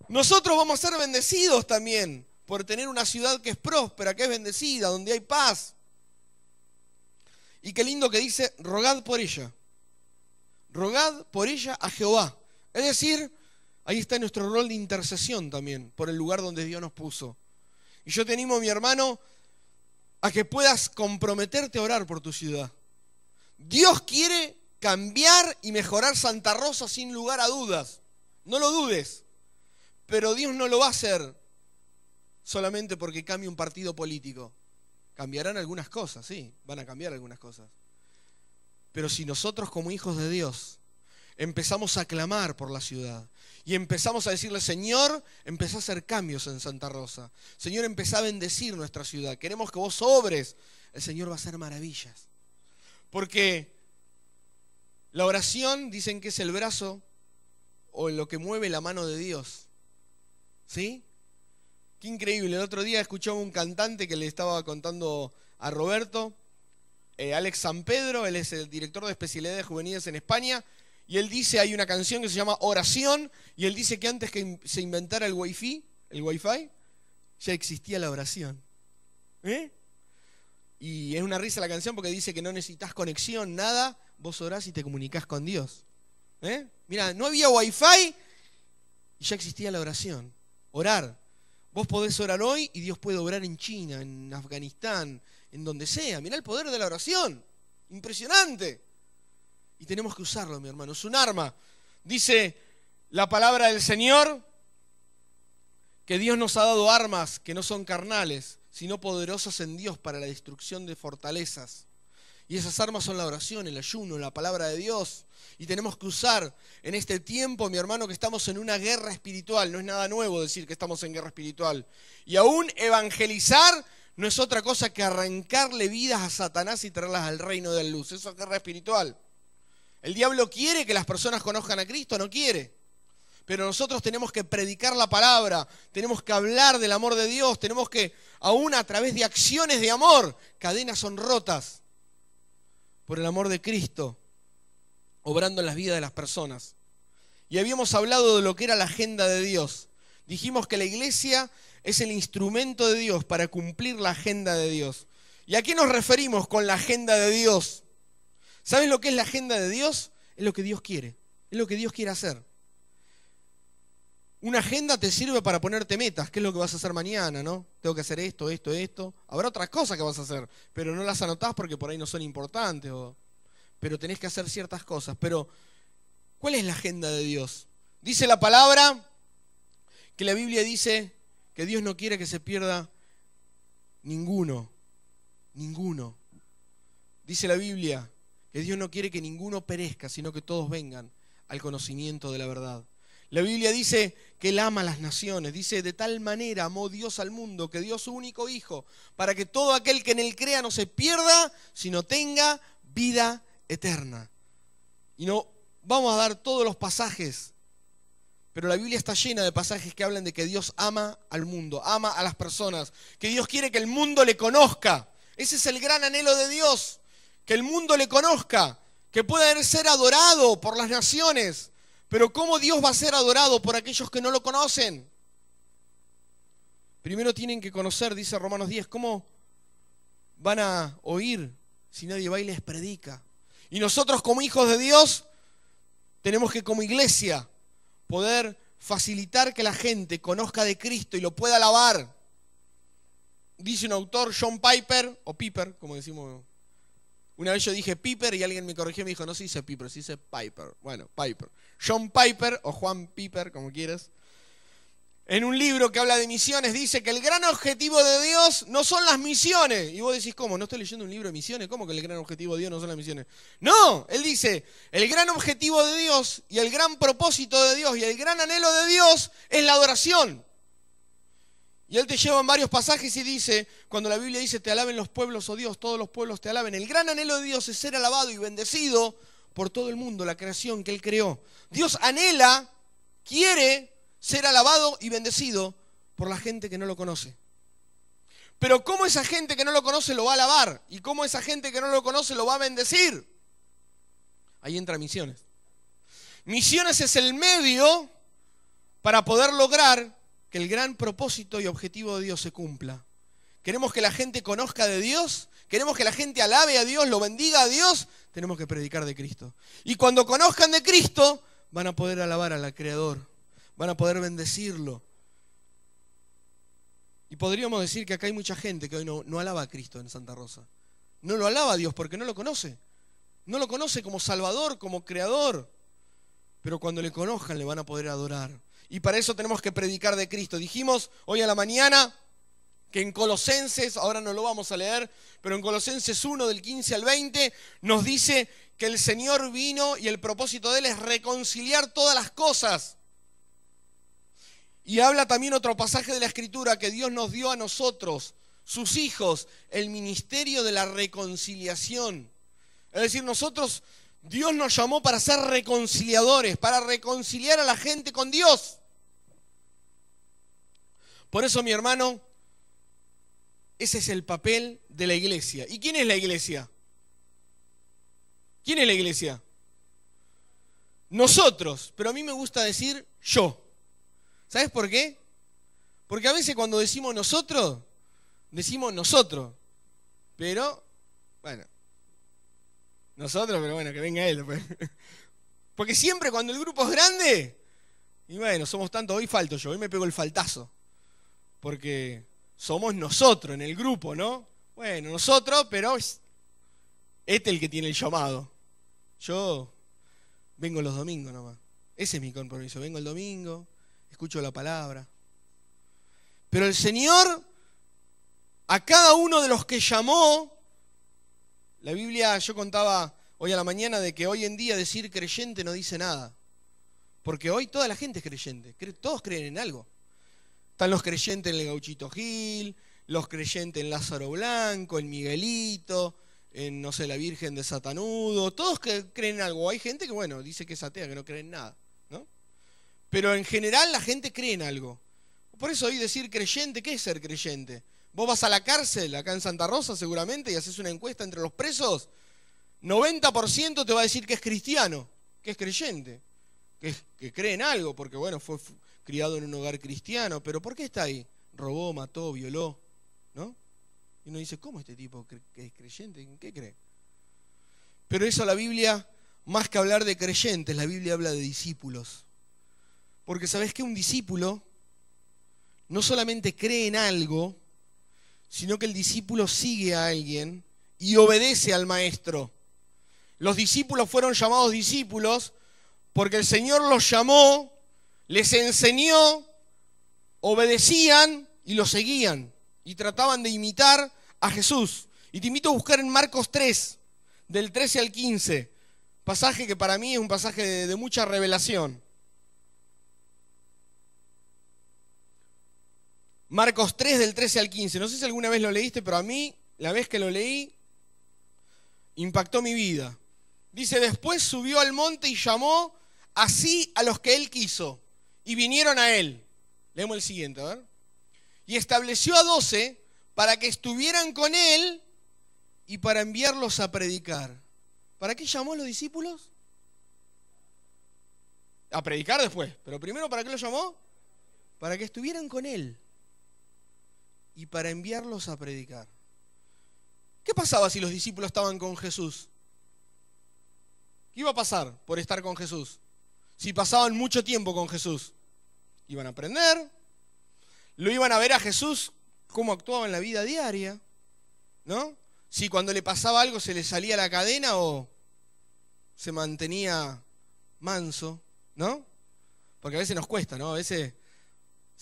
nosotros vamos a ser bendecidos también por tener una ciudad que es próspera, que es bendecida, donde hay paz. Y qué lindo que dice, rogad por ella. Rogad por ella a Jehová. Es decir, ahí está nuestro rol de intercesión también, por el lugar donde Dios nos puso. Y yo te animo, mi hermano, a que puedas comprometerte a orar por tu ciudad. Dios quiere cambiar y mejorar Santa Rosa sin lugar a dudas. No lo dudes. Pero Dios no lo va a hacer solamente porque cambie un partido político. Cambiarán algunas cosas, sí, van a cambiar algunas cosas. Pero si nosotros como hijos de Dios empezamos a clamar por la ciudad y empezamos a decirle, Señor, empezá a hacer cambios en Santa Rosa. Señor, empezá a bendecir nuestra ciudad. Queremos que vos obres. El Señor va a hacer maravillas. Porque la oración dicen que es el brazo o lo que mueve la mano de Dios. ¿Sí? Qué increíble. El otro día escuchaba un cantante que le estaba contando a Roberto, Alex San Pedro, él es el director de especialidades juveniles en España, y él dice, hay una canción que se llama Oración, y él dice que antes que se inventara el wifi, ya existía la oración. Y es una risa la canción porque dice que no necesitas conexión, nada, vos orás y te comunicás con Dios. Mira, no había wifi y ya existía la oración. Orar. Vos podés orar hoy y Dios puede orar en China, en Afganistán, en donde sea. Mirá el poder de la oración. Impresionante. Y tenemos que usarlo, mi hermano. Es un arma. Dice la palabra del Señor que Dios nos ha dado armas que no son carnales, sino poderosas en Dios para la destrucción de fortalezas. Y esas armas son la oración, el ayuno, la palabra de Dios. Y tenemos que usar en este tiempo, mi hermano, que estamos en una guerra espiritual. No es nada nuevo decir que estamos en guerra espiritual. Y aún evangelizar no es otra cosa que arrancarle vidas a Satanás y traerlas al reino de la luz. Eso es guerra espiritual. El diablo quiere que las personas conozcan a Cristo, no quiere. Pero nosotros tenemos que predicar la palabra, tenemos que hablar del amor de Dios, tenemos que, aún a través de acciones de amor, cadenas son rotas por el amor de Cristo, obrando en las vidas de las personas. Y habíamos hablado de lo que era la agenda de Dios. Dijimos que la iglesia es el instrumento de Dios para cumplir la agenda de Dios. ¿Y a qué nos referimos con la agenda de Dios? ¿Sabes lo que es la agenda de Dios? Es lo que Dios quiere, es lo que Dios quiere hacer. Una agenda te sirve para ponerte metas. ¿Qué es lo que vas a hacer mañana, no? Tengo que hacer esto, esto, esto. Habrá otras cosas que vas a hacer, pero no las anotás porque por ahí no son importantes. Pero tenés que hacer ciertas cosas. Pero, ¿cuál es la agenda de Dios? Dice la palabra que la Biblia dice que Dios no quiere que se pierda ninguno. Ninguno. Dice la Biblia que Dios no quiere que ninguno perezca, sino que todos vengan al conocimiento de la verdad. La Biblia dice que Él ama a las naciones. Dice, de tal manera amó Dios al mundo que dio su único Hijo, para que todo aquel que en Él crea no se pierda, sino tenga vida eterna. Y no vamos a dar todos los pasajes, pero la Biblia está llena de pasajes que hablan de que Dios ama al mundo, ama a las personas, que Dios quiere que el mundo le conozca. Ese es el gran anhelo de Dios, que el mundo le conozca, que pueda ser adorado por las naciones. Pero ¿cómo Dios va a ser adorado por aquellos que no lo conocen? Primero tienen que conocer, dice Romanos 10, ¿cómo van a oír si nadie va y les predica? Y nosotros como hijos de Dios tenemos que como iglesia poder facilitar que la gente conozca de Cristo y lo pueda alabar. Dice un autor, John Piper, o Piper, como decimos Una vez yo dije Piper y alguien me corrigió y me dijo, no se dice Piper, se dice Piper. Bueno, Piper. John Piper o Juan Piper, como quieras. En un libro que habla de misiones dice que el gran objetivo de Dios no son las misiones. Y vos decís, ¿cómo? ¿No estoy leyendo un libro de misiones? ¿Cómo que el gran objetivo de Dios no son las misiones? No, él dice, el gran objetivo de Dios y el gran propósito de Dios y el gran anhelo de Dios es la adoración. Y él te lleva en varios pasajes y dice, cuando la Biblia dice, te alaben los pueblos, oh Dios, todos los pueblos te alaben. El gran anhelo de Dios es ser alabado y bendecido por todo el mundo, la creación que él creó. Dios anhela, quiere ser alabado y bendecido por la gente que no lo conoce. Pero ¿cómo esa gente que no lo conoce lo va a alabar? ¿Y cómo esa gente que no lo conoce lo va a bendecir? Ahí entra misiones. Misiones es el medio para poder lograr que el gran propósito y objetivo de Dios se cumpla. Queremos que la gente conozca de Dios, queremos que la gente alabe a Dios, lo bendiga a Dios, tenemos que predicar de Cristo. Y cuando conozcan de Cristo, van a poder alabar al Creador, van a poder bendecirlo. Y podríamos decir que acá hay mucha gente que hoy no alaba a Cristo en Santa Rosa. No lo alaba a Dios porque no lo conoce. No lo conoce como Salvador, como Creador. Pero cuando le conozcan le van a poder adorar. Y para eso tenemos que predicar de Cristo. Dijimos hoy a la mañana que en Colosenses, ahora no lo vamos a leer, pero en Colosenses 1 del 15 al 20 nos dice que el Señor vino y el propósito de Él es reconciliar todas las cosas. Y habla también otro pasaje de la Escritura que Dios nos dio a nosotros, sus hijos, el ministerio de la reconciliación. Es decir, Dios nos llamó para ser reconciliadores, para reconciliar a la gente con Dios. Por eso, mi hermano, ese es el papel de la iglesia. ¿Y quién es la iglesia? ¿Quién es la iglesia? Nosotros, pero a mí me gusta decir yo. ¿Sabes por qué? Porque a veces cuando decimos nosotros, pero, bueno, pero bueno, que venga él. Porque siempre cuando el grupo es grande, y bueno, somos tantos, hoy falto yo, hoy me pego el faltazo. Porque somos nosotros en el grupo, ¿no? Bueno, nosotros, pero es el que tiene el llamado. Yo vengo los domingos nomás. Ese es mi compromiso. Vengo el domingo, escucho la palabra. Pero el Señor, a cada uno de los que llamó, la Biblia, yo contaba hoy a la mañana de que hoy en día decir creyente no dice nada. Porque hoy toda la gente es creyente. Todos creen en algo. Están los creyentes en el Gauchito Gil, los creyentes en Lázaro Blanco, en Miguelito, en, no sé, la Virgen de Satanudo. Todos creen en algo. Hay gente que, bueno, dice que es atea, que no cree en nada, ¿no? Pero en general la gente cree en algo. Por eso hoy decir creyente, ¿qué es ser creyente? Vos vas a la cárcel, acá en Santa Rosa seguramente, y haces una encuesta entre los presos, 90% te va a decir que es cristiano, que es creyente, que cree en algo, porque bueno, fue criado en un hogar cristiano, pero ¿por qué está ahí? Robó, mató, violó, ¿no? Y uno dice, ¿cómo este tipo que es creyente? ¿En qué cree? Pero eso la Biblia, más que hablar de creyentes, la Biblia habla de discípulos. Porque ¿sabés qué? Un discípulo no solamente cree en algo, sino que el discípulo sigue a alguien y obedece al maestro. Los discípulos fueron llamados discípulos porque el Señor los llamó, les enseñó, obedecían y lo seguían y trataban de imitar a Jesús. Y te invito a buscar en Marcos 3, del 13 al 15, pasaje que para mí es un pasaje de mucha revelación. Marcos 3 del 13 al 15. No sé si alguna vez lo leíste, pero a mí, la vez que lo leí, impactó mi vida. Dice, después subió al monte y llamó así a los que él quiso, y vinieron a él. Leemos el siguiente, a ver. Y estableció a 12 para que estuvieran con él y para enviarlos a predicar. ¿Para qué llamó a los discípulos? A predicar después, pero primero, ¿para qué los llamó? Para que estuvieran con él y para enviarlos a predicar. ¿Qué pasaba si los discípulos estaban con Jesús? ¿Qué iba a pasar por estar con Jesús? Si pasaban mucho tiempo con Jesús, iban a aprender, lo iban a ver a Jesús cómo actuaba en la vida diaria, ¿no? si cuando le pasaba algo se le salía la cadena o se mantenía manso, ¿no? Porque a veces nos cuesta, ¿no? A veces,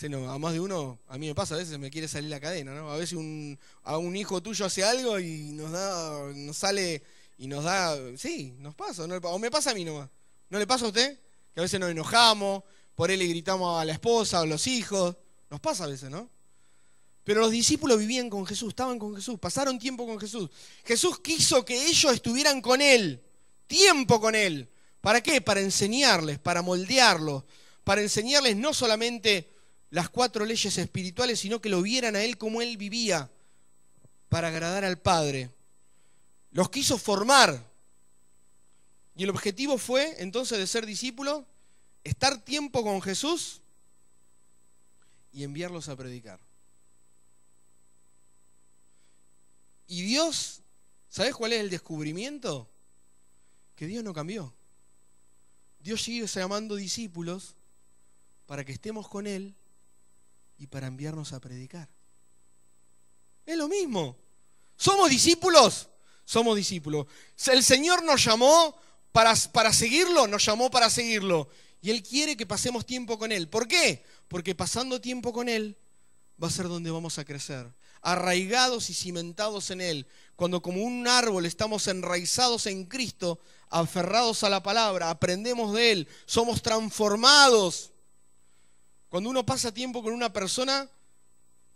a más de uno, a mí me pasa, a veces me quiere salir la cadena, ¿no? A veces a un hijo tuyo hace algo y nos sale y nos da, sí, nos pasa, ¿no? O me pasa a mí nomás. ¿No le pasa a usted? Que a veces nos enojamos, por él le gritamos a la esposa o a los hijos. Nos pasa a veces, ¿no? Pero los discípulos vivían con Jesús, estaban con Jesús, pasaron tiempo con Jesús. Jesús quiso que ellos estuvieran con Él, tiempo con Él. ¿Para qué? Para enseñarles, para moldearlos, para enseñarles no solamente las 4 leyes espirituales, sino que lo vieran a Él como Él vivía, para agradar al Padre. Los quiso formar. Y el objetivo fue, entonces, de ser discípulos, estar tiempo con Jesús y enviarlos a predicar. Y Dios, ¿sabés cuál es el descubrimiento? Que Dios no cambió. Dios sigue llamando discípulos para que estemos con Él y para enviarnos a predicar. Es lo mismo. ¿Somos discípulos? Somos discípulos. El Señor nos llamó para seguirlo, nos llamó para seguirlo. Y Él quiere que pasemos tiempo con Él. ¿Por qué? Porque pasando tiempo con Él va a ser donde vamos a crecer. Arraigados y cimentados en Él. Cuando como un árbol estamos enraizados en Cristo, aferrados a la palabra, aprendemos de Él, somos transformados. Cuando uno pasa tiempo con una persona,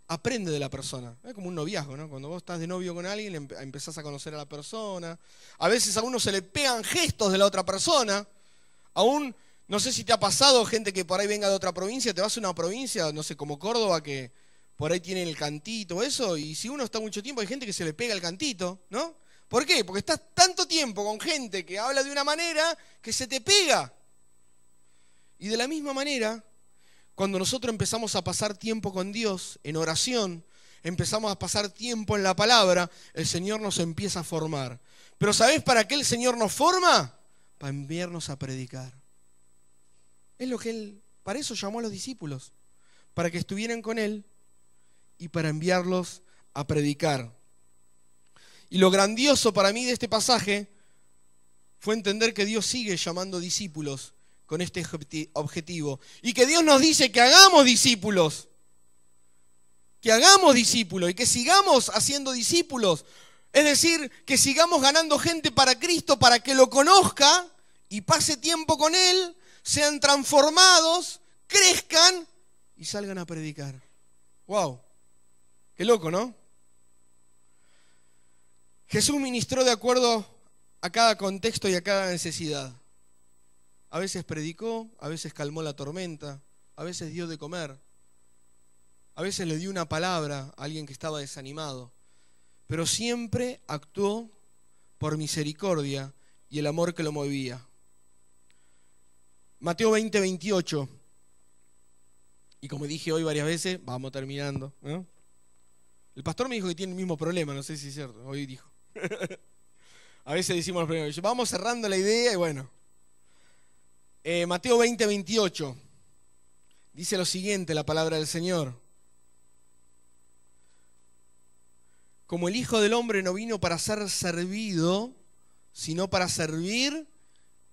aprende de la persona. Es como un noviazgo, ¿no? Cuando vos estás de novio con alguien, empezás a conocer a la persona. A veces a uno se le pegan gestos de la otra persona. Aún, no sé si te ha pasado, gente que por ahí venga de otra provincia, te vas a una provincia, no sé, como Córdoba, que por ahí tienen el cantito, eso, y si uno está mucho tiempo, hay gente que se le pega el cantito, ¿no? ¿Por qué? Porque estás tanto tiempo con gente que habla de una manera que se te pega. Y de la misma manera, cuando nosotros empezamos a pasar tiempo con Dios en oración, empezamos a pasar tiempo en la palabra, el Señor nos empieza a formar. Pero ¿sabés para qué el Señor nos forma? Para enviarnos a predicar. Es lo que Él, para eso llamó a los discípulos, para que estuvieran con Él y para enviarlos a predicar. Y lo grandioso para mí de este pasaje fue entender que Dios sigue llamando discípulos con este objetivo. Y que Dios nos dice que hagamos discípulos. Que hagamos discípulos y que sigamos haciendo discípulos. Es decir, que sigamos ganando gente para Cristo, para que lo conozca y pase tiempo con Él, sean transformados, crezcan y salgan a predicar. ¡Wow! Qué loco, ¿no? Jesús ministró de acuerdo a cada contexto y a cada necesidad. A veces predicó, a veces calmó la tormenta, a veces dio de comer, a veces le dio una palabra a alguien que estaba desanimado, pero siempre actuó por misericordia y el amor que lo movía. Mateo 20, 28. Y como dije hoy varias veces, vamos terminando, ¿no? El pastor me dijo que tiene el mismo problema, no sé si es cierto, hoy dijo. A veces decimos los problemas, vamos cerrando la idea y bueno. Mateo 20, 28. Dice lo siguiente, la palabra del Señor. Como el Hijo del Hombre no vino para ser servido, sino para servir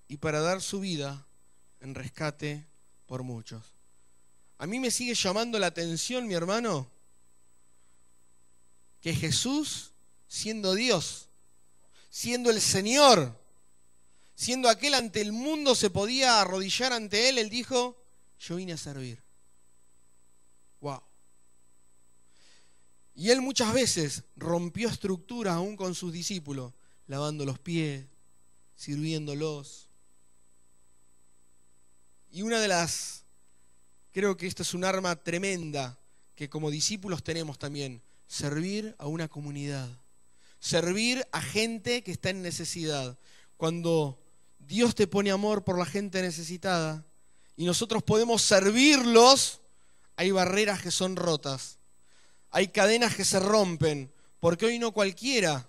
y para dar su vida en rescate por muchos. A mí me sigue llamando la atención, mi hermano, que Jesús, siendo Dios, siendo el Señor, siendo aquel ante el mundo se podía arrodillar ante Él, Él dijo, yo vine a servir. Wow. Y Él muchas veces rompió estructuras aún con sus discípulos, lavando los pies, sirviéndolos. Y una de las, creo que esto es un arma tremenda que como discípulos tenemos también, servir a una comunidad, servir a gente que está en necesidad. Cuando Dios te pone amor por la gente necesitada y nosotros podemos servirlos, hay barreras que son rotas, hay cadenas que se rompen, porque hoy no cualquiera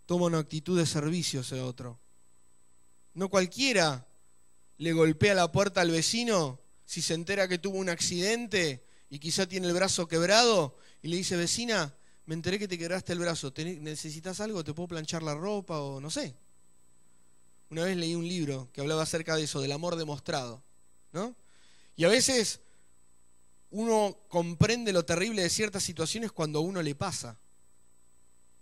toma una actitud de servicio hacia otro. No cualquiera le golpea la puerta al vecino si se entera que tuvo un accidente y quizá tiene el brazo quebrado y le dice, vecina, me enteré que te quebraste el brazo, ¿necesitas algo? ¿Te puedo planchar la ropa o no sé? Una vez leí un libro que hablaba acerca de eso, del amor demostrado, ¿no? Y a veces uno comprende lo terrible de ciertas situaciones cuando a uno le pasa.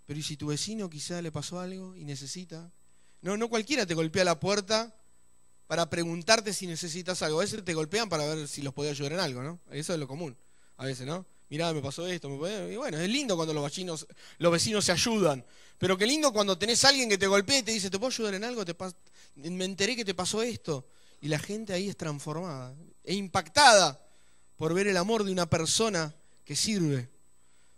Pero ¿y si tu vecino quizá le pasó algo y necesita? No cualquiera te golpea la puerta para preguntarte si necesitas algo. A veces te golpean para ver si los podés ayudar en algo, ¿no? Eso es lo común, a veces, ¿no? Mirá, me pasó esto, y bueno, es lindo cuando los vecinos se ayudan. Pero qué lindo cuando tenés a alguien que te golpea y te dice, ¿te puedo ayudar en algo? Me enteré que te pasó esto. Y la gente ahí es transformada, e impactada por ver el amor de una persona que sirve.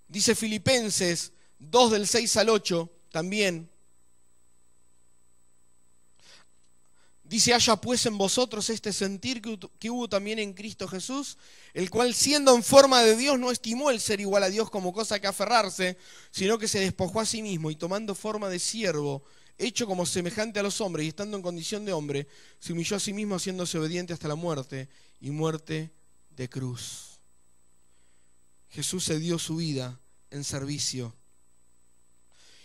Dice Filipenses 2 del 6 al 8 también. Dice, haya pues en vosotros este sentir que hubo también en Cristo Jesús, el cual siendo en forma de Dios no estimó el ser igual a Dios como cosa que aferrarse, sino que se despojó a sí mismo y tomando forma de siervo, hecho como semejante a los hombres y estando en condición de hombre, se humilló a sí mismo haciéndose obediente hasta la muerte y muerte de cruz. Jesús se dio su vida en servicio.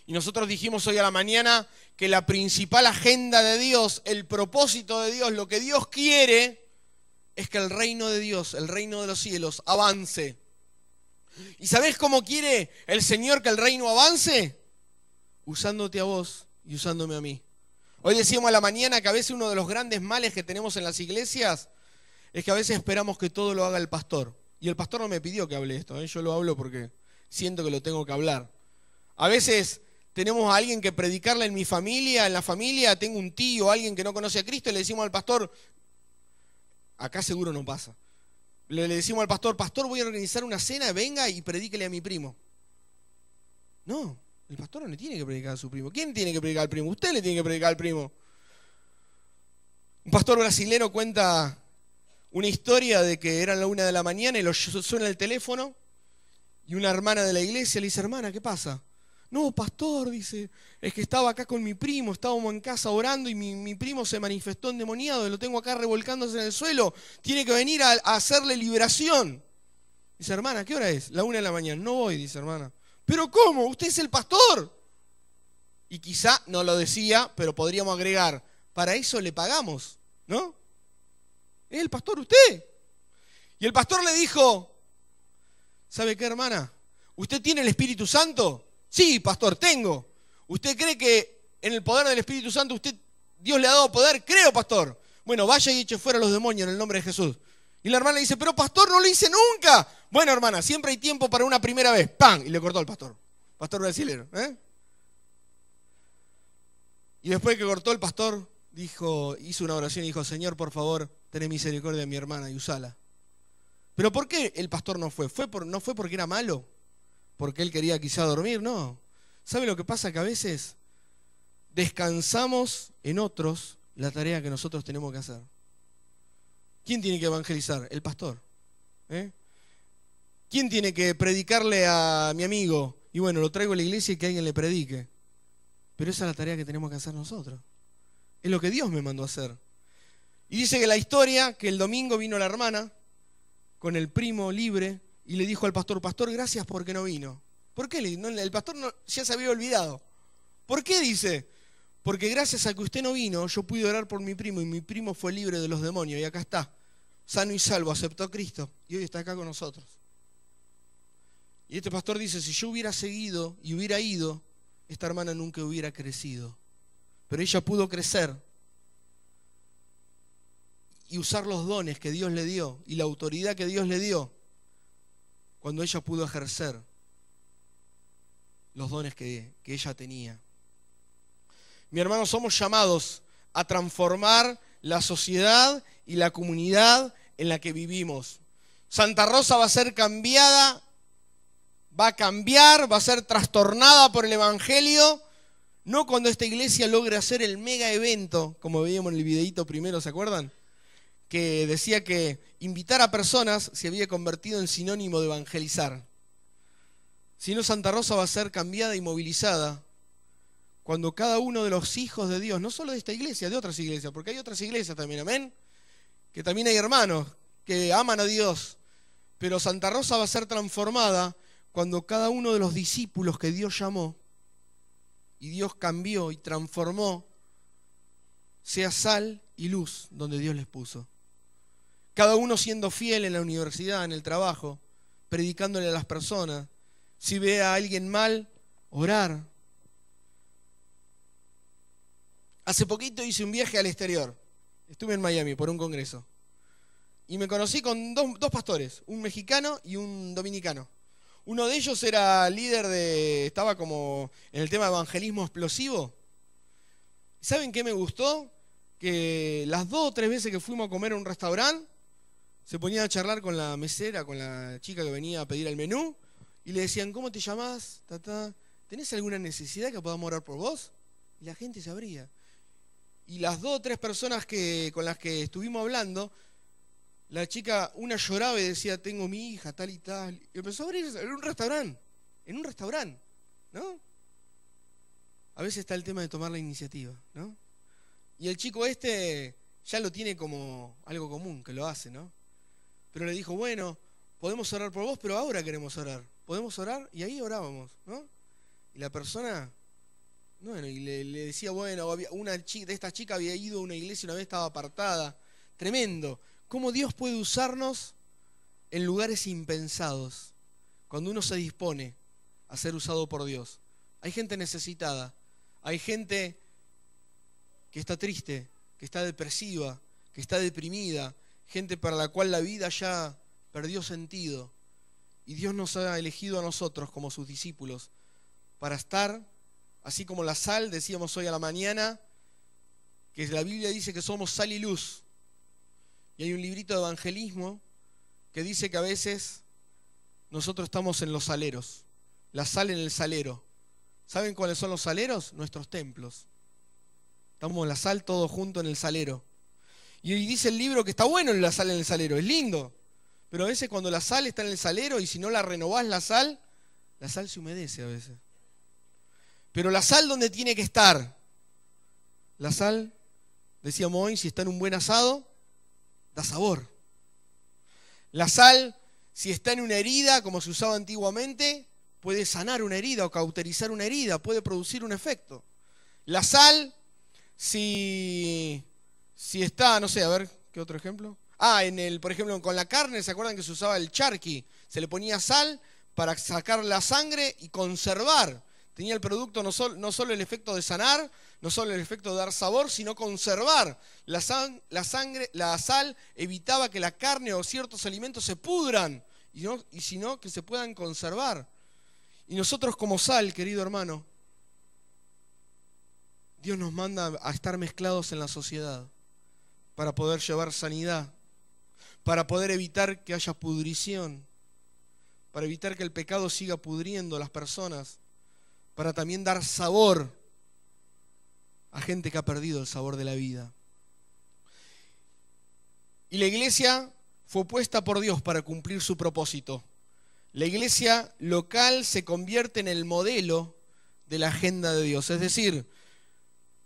Y nosotros dijimos hoy a la mañana que la principal agenda de Dios, el propósito de Dios, lo que Dios quiere, es que el reino de Dios, el reino de los cielos, avance. ¿Y sabés cómo quiere el Señor que el reino avance? Usándote a vos y usándome a mí. Hoy decíamos a la mañana que a veces uno de los grandes males que tenemos en las iglesias es que a veces esperamos que todo lo haga el pastor. Y el pastor no me pidió que hable esto, yo lo hablo porque siento que lo tengo que hablar. A veces tenemos a alguien que predicarle en mi familia, en la familia, tengo un tío, alguien que no conoce a Cristo, y le decimos al pastor, acá seguro no pasa, le decimos al pastor, voy a organizar una cena, venga y predíquele a mi primo. No, el pastor no le tiene que predicar a su primo. ¿Quién tiene que predicar al primo? Usted le tiene que predicar al primo. Un pastor brasilero cuenta una historia de que era la 1 de la mañana y suena el teléfono y una hermana de la iglesia le dice, hermana, ¿qué pasa? No, pastor, dice, es que estaba acá con mi primo, estábamos en casa orando y mi primo se manifestó endemoniado, lo tengo acá revolcándose en el suelo, tiene que venir a hacerle liberación. Dice, hermana, ¿qué hora es? La 1 de la mañana. No voy, dice, hermana. ¿Pero cómo? ¿Usted es el pastor? Y quizá no lo decía, pero podríamos agregar, para eso le pagamos, ¿no? ¿Es el pastor usted? Y el pastor le dijo, ¿sabe qué, hermana? ¿Usted tiene el Espíritu Santo? Sí, pastor, tengo. ¿Usted cree que en el poder del Espíritu Santo Dios le ha dado poder? Creo, pastor. Bueno, vaya y eche fuera a los demonios en el nombre de Jesús. Y la hermana le dice, pero pastor, no lo hice nunca. Bueno, hermana, siempre hay tiempo para una primera vez. ¡Pam! Y le cortó al pastor. Pastor brasilero. Y después que cortó el pastor, hizo una oración y dijo, Señor, por favor, ten misericordia de mi hermana y usala. ¿Pero por qué el pastor no fue? ¿No fue porque era malo? ¿Porque él quería quizá dormir? No. ¿Sabe lo que pasa? Que a veces descansamos en otros la tarea que nosotros tenemos que hacer. ¿Quién tiene que evangelizar? El pastor. ¿Quién tiene que predicarle a mi amigo? Y bueno, lo traigo a la iglesia y que alguien le predique. Pero esa es la tarea que tenemos que hacer nosotros. Es lo que Dios me mandó a hacer. Y dice que la historia, que el domingo vino la hermana con el primo libre y le dijo al pastor, pastor, gracias porque no vino. ¿Por qué? El pastor ya se había olvidado. ¿Por qué? Dice, porque gracias a que usted no vino, yo pude orar por mi primo y mi primo fue libre de los demonios y acá está, sano y salvo, aceptó a Cristo y hoy está acá con nosotros. Y este pastor dice, si yo hubiera seguido y hubiera ido, esta hermana nunca hubiera crecido. Pero ella pudo crecer y usar los dones que Dios le dio y la autoridad que Dios le dio cuando ella pudo ejercer los dones que ella tenía. Mi hermano, somos llamados a transformar la sociedad y la comunidad en la que vivimos. Santa Rosa va a ser cambiada, va a cambiar, va a ser trastornada por el Evangelio, no cuando esta iglesia logre hacer el mega evento, como veíamos en el videíto primero, ¿se acuerdan? Que decía que invitar a personas se había convertido en sinónimo de evangelizar. Sino Santa Rosa va a ser cambiada y movilizada cuando cada uno de los hijos de Dios, no solo de esta iglesia, de otras iglesias, porque hay otras iglesias también, amén, que también hay hermanos que aman a Dios, pero Santa Rosa va a ser transformada cuando cada uno de los discípulos que Dios llamó y Dios cambió y transformó, sea sal y luz donde Dios les puso. Cada uno siendo fiel en la universidad, en el trabajo, predicándole a las personas. Si ve a alguien mal, orar. Hace poquito hice un viaje al exterior. Estuve en Miami por un congreso. Y me conocí con dos pastores, un mexicano y un dominicano. Uno de ellos era líder estaba como en el tema de evangelismo explosivo. ¿Saben qué me gustó? Que las 2 o 3 veces que fuimos a comer a un restaurante, se ponían a charlar con la mesera, con la chica que venía a pedir el menú, y le decían, ¿cómo te llamás? ¿Tenés alguna necesidad que podamos orar por vos? Y la gente se abría. Y las 2 o 3 personas con las que estuvimos hablando, la chica, una lloraba y decía, tengo mi hija, tal y tal. Y empezó a abrir en un restaurante, ¿no? A veces está el tema de tomar la iniciativa, ¿no? Y el chico ya lo tiene como algo común, que lo hace, ¿no? Pero le dijo, bueno, podemos orar por vos, pero ahora queremos orar. ¿Podemos orar? Y ahí orábamos, ¿no? Y la persona, bueno, y le decía, bueno, una de estas chicas había ido a una iglesia una vez, estaba apartada. Tremendo. ¿Cómo Dios puede usarnos en lugares impensados? Cuando uno se dispone a ser usado por Dios. Hay gente necesitada. Hay gente que está triste, que está depresiva, que está deprimida. Gente para la cual la vida ya perdió sentido. Y Dios nos ha elegido a nosotros como sus discípulos para estar, así como la sal, decíamos hoy a la mañana, que la Biblia dice que somos sal y luz. Y hay un librito de evangelismo que dice que a veces nosotros estamos en los saleros, la sal en el salero. ¿Saben cuáles son los saleros? Nuestros templos. Estamos la sal todos juntos en el salero. Y dice el libro que está bueno la sal en el salero, es lindo. Pero a veces cuando la sal está en el salero y si no la renovás la sal se humedece a veces. Pero la sal, ¿dónde tiene que estar? La sal, decíamos hoy, si está en un buen asado, da sabor. La sal, si está en una herida, como se usaba antiguamente, puede sanar una herida o cauterizar una herida, puede producir un efecto. La sal, si está, no sé, a ver, ¿qué otro ejemplo? Por ejemplo, con la carne, ¿se acuerdan que se usaba el charqui? Se le ponía sal para sacar la sangre y conservar. Tenía el producto no solo el efecto de sanar, no solo el efecto de dar sabor, sino conservar. La sal evitaba que la carne o ciertos alimentos se pudran, sino que se puedan conservar. Y nosotros como sal, querido hermano, Dios nos manda a estar mezclados en la sociedad para poder llevar sanidad, para poder evitar que haya pudrición, para evitar que el pecado siga pudriendo a las personas, para también dar sabor a gente que ha perdido el sabor de la vida. Y la iglesia fue puesta por Dios para cumplir su propósito. La iglesia local se convierte en el modelo de la agenda de Dios. Es decir,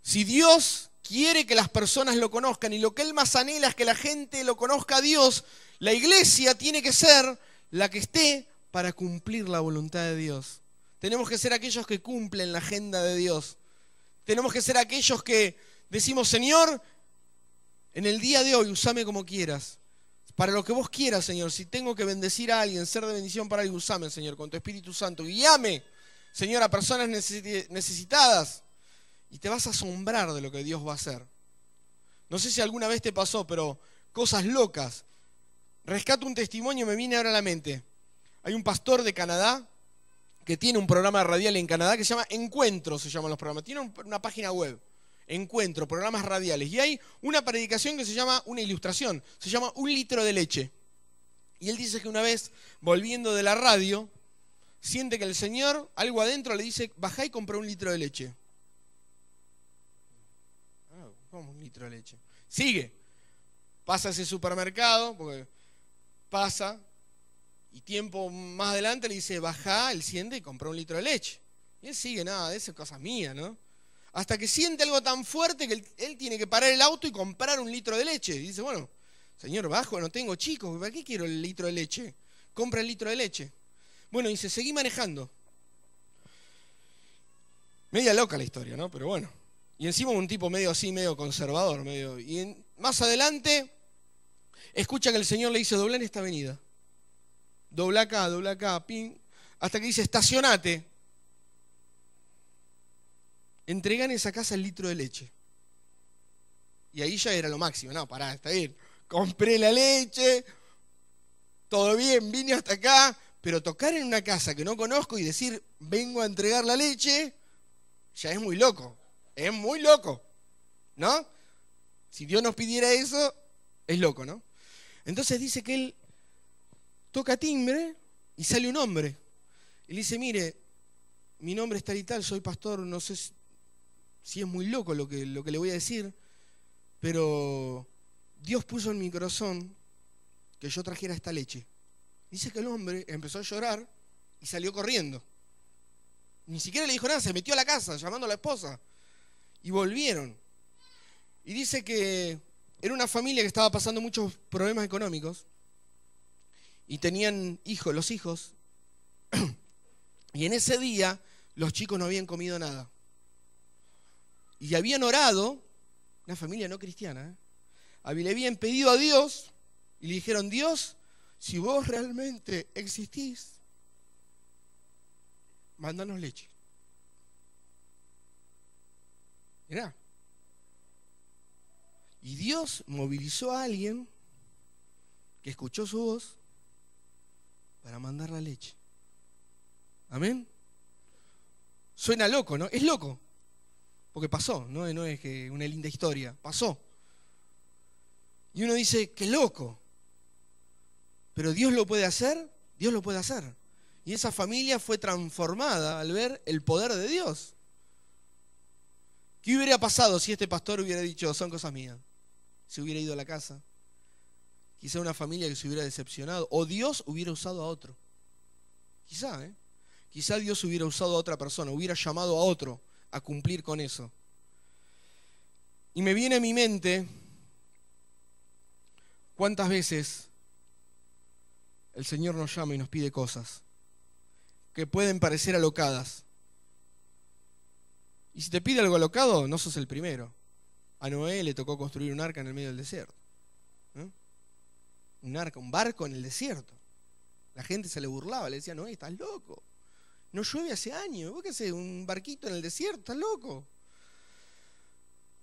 si Dios quiere que las personas lo conozcan y lo que Él más anhela es que la gente lo conozca a Dios, la iglesia tiene que ser la que esté para cumplir la voluntad de Dios. Tenemos que ser aquellos que cumplen la agenda de Dios. Tenemos que ser aquellos que decimos, Señor, en el día de hoy, usame como quieras. Para lo que vos quieras, Señor. Si tengo que bendecir a alguien, ser de bendición para alguien, usame, Señor, con tu Espíritu Santo. Guíame, Señor, a personas necesitadas. Y te vas a asombrar de lo que Dios va a hacer. No sé si alguna vez te pasó, pero cosas locas. Rescato un testimonio, me viene ahora a la mente. Hay un pastor de Canadá que tiene un programa radial en Canadá que se llama Encuentro, se llaman los programas. Tiene una página web, Encuentro, programas radiales. Y hay una predicación que se llama, una ilustración, se llama 1 litro de leche. Y él dice que una vez, volviendo de la radio, siente que el Señor, algo adentro, le dice, bajá y comprá 1 litro de leche. ¿Cómo 1 litro de leche? Sigue. Pasa a ese supermercado, porque pasa, y tiempo más adelante le dice, bajá, él siente y compró 1 litro de leche. Y él sigue, nada, de eso es cosa mía, ¿no? Hasta que siente algo tan fuerte que él tiene que parar el auto y comprar 1 litro de leche. Y dice, bueno, Señor, bajo, no tengo chicos, ¿para qué quiero el litro de leche? Compra el litro de leche. Bueno, dice, seguí manejando. Media loca la historia, ¿no? Pero bueno. Y encima un tipo medio así, medio conservador. Más adelante, escucha que el Señor le dice, dobla en esta avenida. Dobla acá, pin. Hasta que dice, estacionate. Entrega en esa casa el litro de leche. Y ahí ya era lo máximo. No, pará, está bien. Compré la leche, todo bien, vine hasta acá. Pero tocar en una casa que no conozco y decir, vengo a entregar la leche, ya es muy loco. Es muy loco, ¿no? Si Dios nos pidiera eso, es loco, ¿no? Entonces dice que él toca timbre y sale un hombre. Y le dice, mire, mi nombre es tal y tal, soy pastor, no sé si es muy loco lo que le voy a decir, pero Dios puso en mi corazón que yo trajera esta leche. Dice que el hombre empezó a llorar y salió corriendo. Ni siquiera le dijo nada, se metió a la casa llamando a la esposa. Y volvieron. Y dice que era una familia que estaba pasando muchos problemas económicos. Y tenían hijos, los hijos. Y en ese día los chicos no habían comido nada. Y habían orado, una familia no cristiana, le habían pedido a Dios y le dijeron, Dios, si vos realmente existís, mándanos leche. Mirá. Y Dios movilizó a alguien que escuchó su voz para mandar la leche. ¿Amén? Suena loco, ¿no? Es loco. Porque pasó, no es que una linda historia, pasó. Y uno dice, qué loco. Pero Dios lo puede hacer, Dios lo puede hacer. Y esa familia fue transformada al ver el poder de Dios. ¿Qué hubiera pasado si este pastor hubiera dicho, son cosas mías? Se hubiera ido a la casa. Quizá una familia que se hubiera decepcionado. O Dios hubiera usado a otro. Quizá, Quizá Dios hubiera usado a otra persona, hubiera llamado a otro a cumplir con eso. Y me viene a mi mente cuántas veces el Señor nos llama y nos pide cosas que pueden parecer alocadas. Y si te pide algo alocado, no sos el primero. A Noé le tocó construir un arca en el medio del desierto. Un arca, un barco en el desierto. La gente se le burlaba, le decía, Noé, estás loco. No llueve hace años. ¿Vos qué haces? Un barquito en el desierto, estás loco.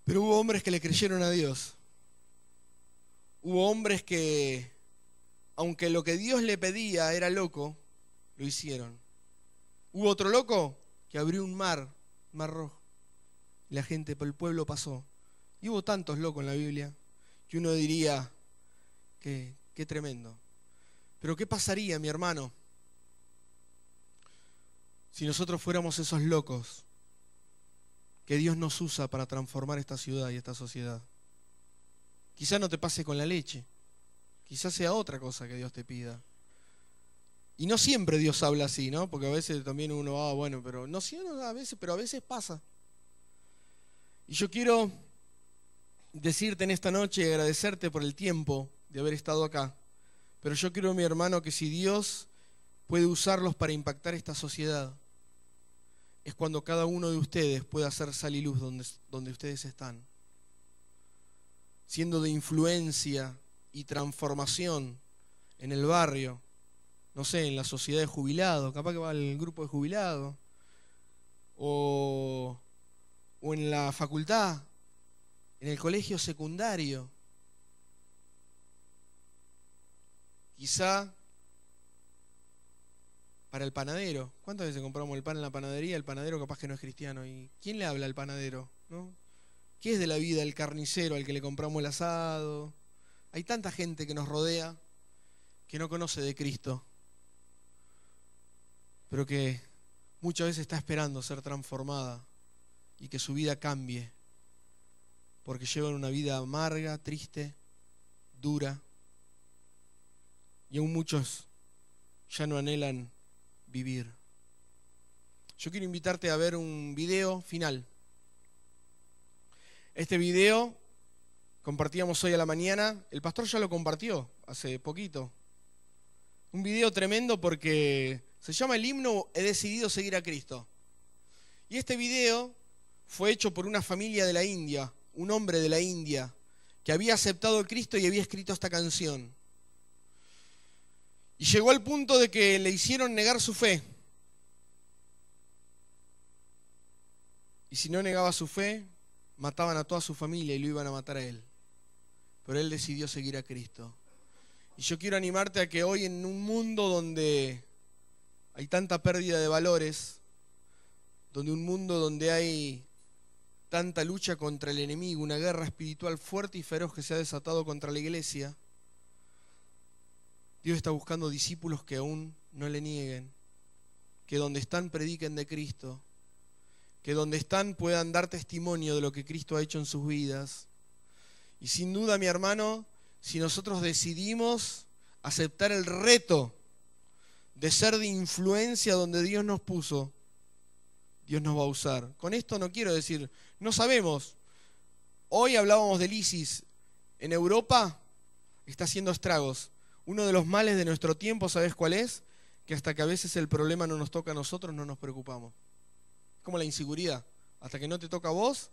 Pero hubo hombres que le creyeron a Dios. Hubo hombres que, aunque lo que Dios le pedía era loco, lo hicieron. Hubo otro loco que abrió un mar rojo. Y la gente, el pueblo pasó. Y hubo tantos locos en la Biblia que uno diría que qué tremendo. Pero ¿qué pasaría, mi hermano, si nosotros fuéramos esos locos que Dios nos usa para transformar esta ciudad y esta sociedad? Quizá no te pase con la leche, quizás sea otra cosa que Dios te pida. Y no siempre Dios habla así, ¿no? Porque a veces también uno, bueno, pero no siempre, pero a veces pasa. Y yo quiero decirte en esta noche, agradecerte por el tiempo de haber estado acá. Pero yo creo, mi hermano, que si Dios puede usarlos para impactar esta sociedad, es cuando cada uno de ustedes puede hacer sal y luz donde ustedes están. Siendo de influencia y transformación en el barrio, no sé, en la sociedad de jubilados, capaz que va al grupo de jubilados, o en la facultad, en el colegio secundario. Quizá para el panadero. ¿Cuántas veces compramos el pan en la panadería? El panadero capaz que no es cristiano. ¿Y quién le habla al panadero? ¿No? ¿Qué es de la vida del carnicero al que le compramos el asado? Hay tanta gente que nos rodea que no conoce de Cristo, pero que muchas veces está esperando ser transformada y que su vida cambie, porque llevan una vida amarga, triste, dura, y aún muchos ya no anhelan vivir. Yo quiero invitarte a ver un video final. Este video compartíamos hoy a la mañana, el pastor ya lo compartió hace poquito. Un video tremendo porque Se llama el himno He decidido seguir a Cristo. Y este video fue hecho por una familia de la India, un hombre de la India, que había aceptado a Cristo y había escrito esta canción. Y llegó al punto de que le hicieron negar su fe. Y si no negaba su fe, mataban a toda su familia y lo iban a matar a él. Pero él decidió seguir a Cristo. Y yo quiero animarte a que hoy, en un mundo donde hay tanta pérdida de valores, un mundo donde hay tanta lucha contra el enemigo, una guerra espiritual fuerte y feroz que se ha desatado contra la iglesia, Dios está buscando discípulos que aún no le nieguen, que donde están prediquen de Cristo, que donde están puedan dar testimonio de lo que Cristo ha hecho en sus vidas. Y sin duda, mi hermano, si nosotros decidimos aceptar el reto de ser de influencia donde Dios nos puso, Dios nos va a usar. Con esto no quiero decir, no sabemos. Hoy hablábamos del ISIS. En Europa está haciendo estragos. Uno de los males de nuestro tiempo, ¿sabes cuál es? Que hasta que a veces el problema no nos toca a nosotros, no nos preocupamos. Es como la inseguridad. Hasta que no te toca a vos.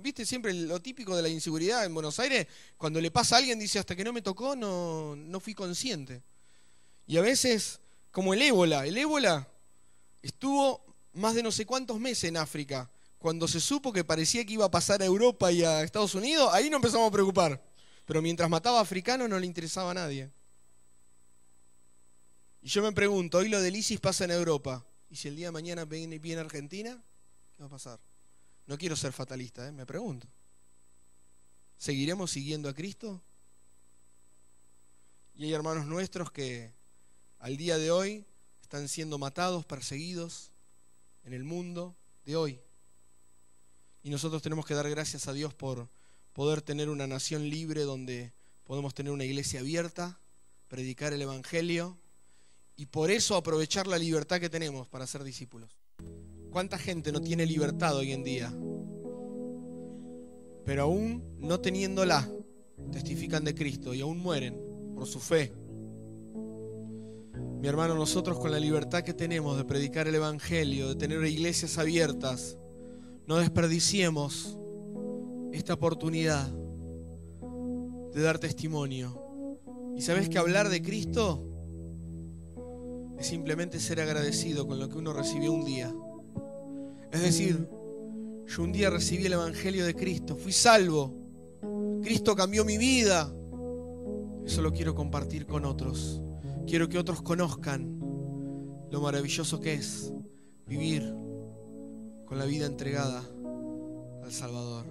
¿Viste siempre lo típico de la inseguridad en Buenos Aires? Cuando le pasa a alguien, dice, hasta que no me tocó, no fui consciente. Y a veces, como el ébola estuvo más de no sé cuántos meses en África. Cuando se supo que parecía que iba a pasar a Europa y a Estados Unidos, ahí nos empezamos a preocupar. Pero mientras mataba a africanos no le interesaba a nadie. Y yo me pregunto, hoy lo del ISIS pasa en Europa. ¿Y si el día de mañana viene a Argentina? ¿Qué va a pasar? No quiero ser fatalista, me pregunto. ¿Seguiremos siguiendo a Cristo? Y hay hermanos nuestros que al día de hoy están siendo matados, perseguidos en el mundo de hoy. Y nosotros tenemos que dar gracias a Dios por poder tener una nación libre donde podemos tener una iglesia abierta, predicar el Evangelio y por eso aprovechar la libertad que tenemos para ser discípulos. ¿Cuánta gente no tiene libertad hoy en día? Pero aún no teniéndola, testifican de Cristo y aún mueren por su fe. Mi hermano, nosotros con la libertad que tenemos de predicar el Evangelio, de tener iglesias abiertas, no desperdiciemos esta oportunidad de dar testimonio. ¿Y sabes que hablar de Cristo es simplemente ser agradecido con lo que uno recibió un día? Es decir, yo un día recibí el Evangelio de Cristo, fui salvo, Cristo cambió mi vida. Eso lo quiero compartir con otros. Quiero que otros conozcan lo maravilloso que es vivir con la vida entregada al Salvador.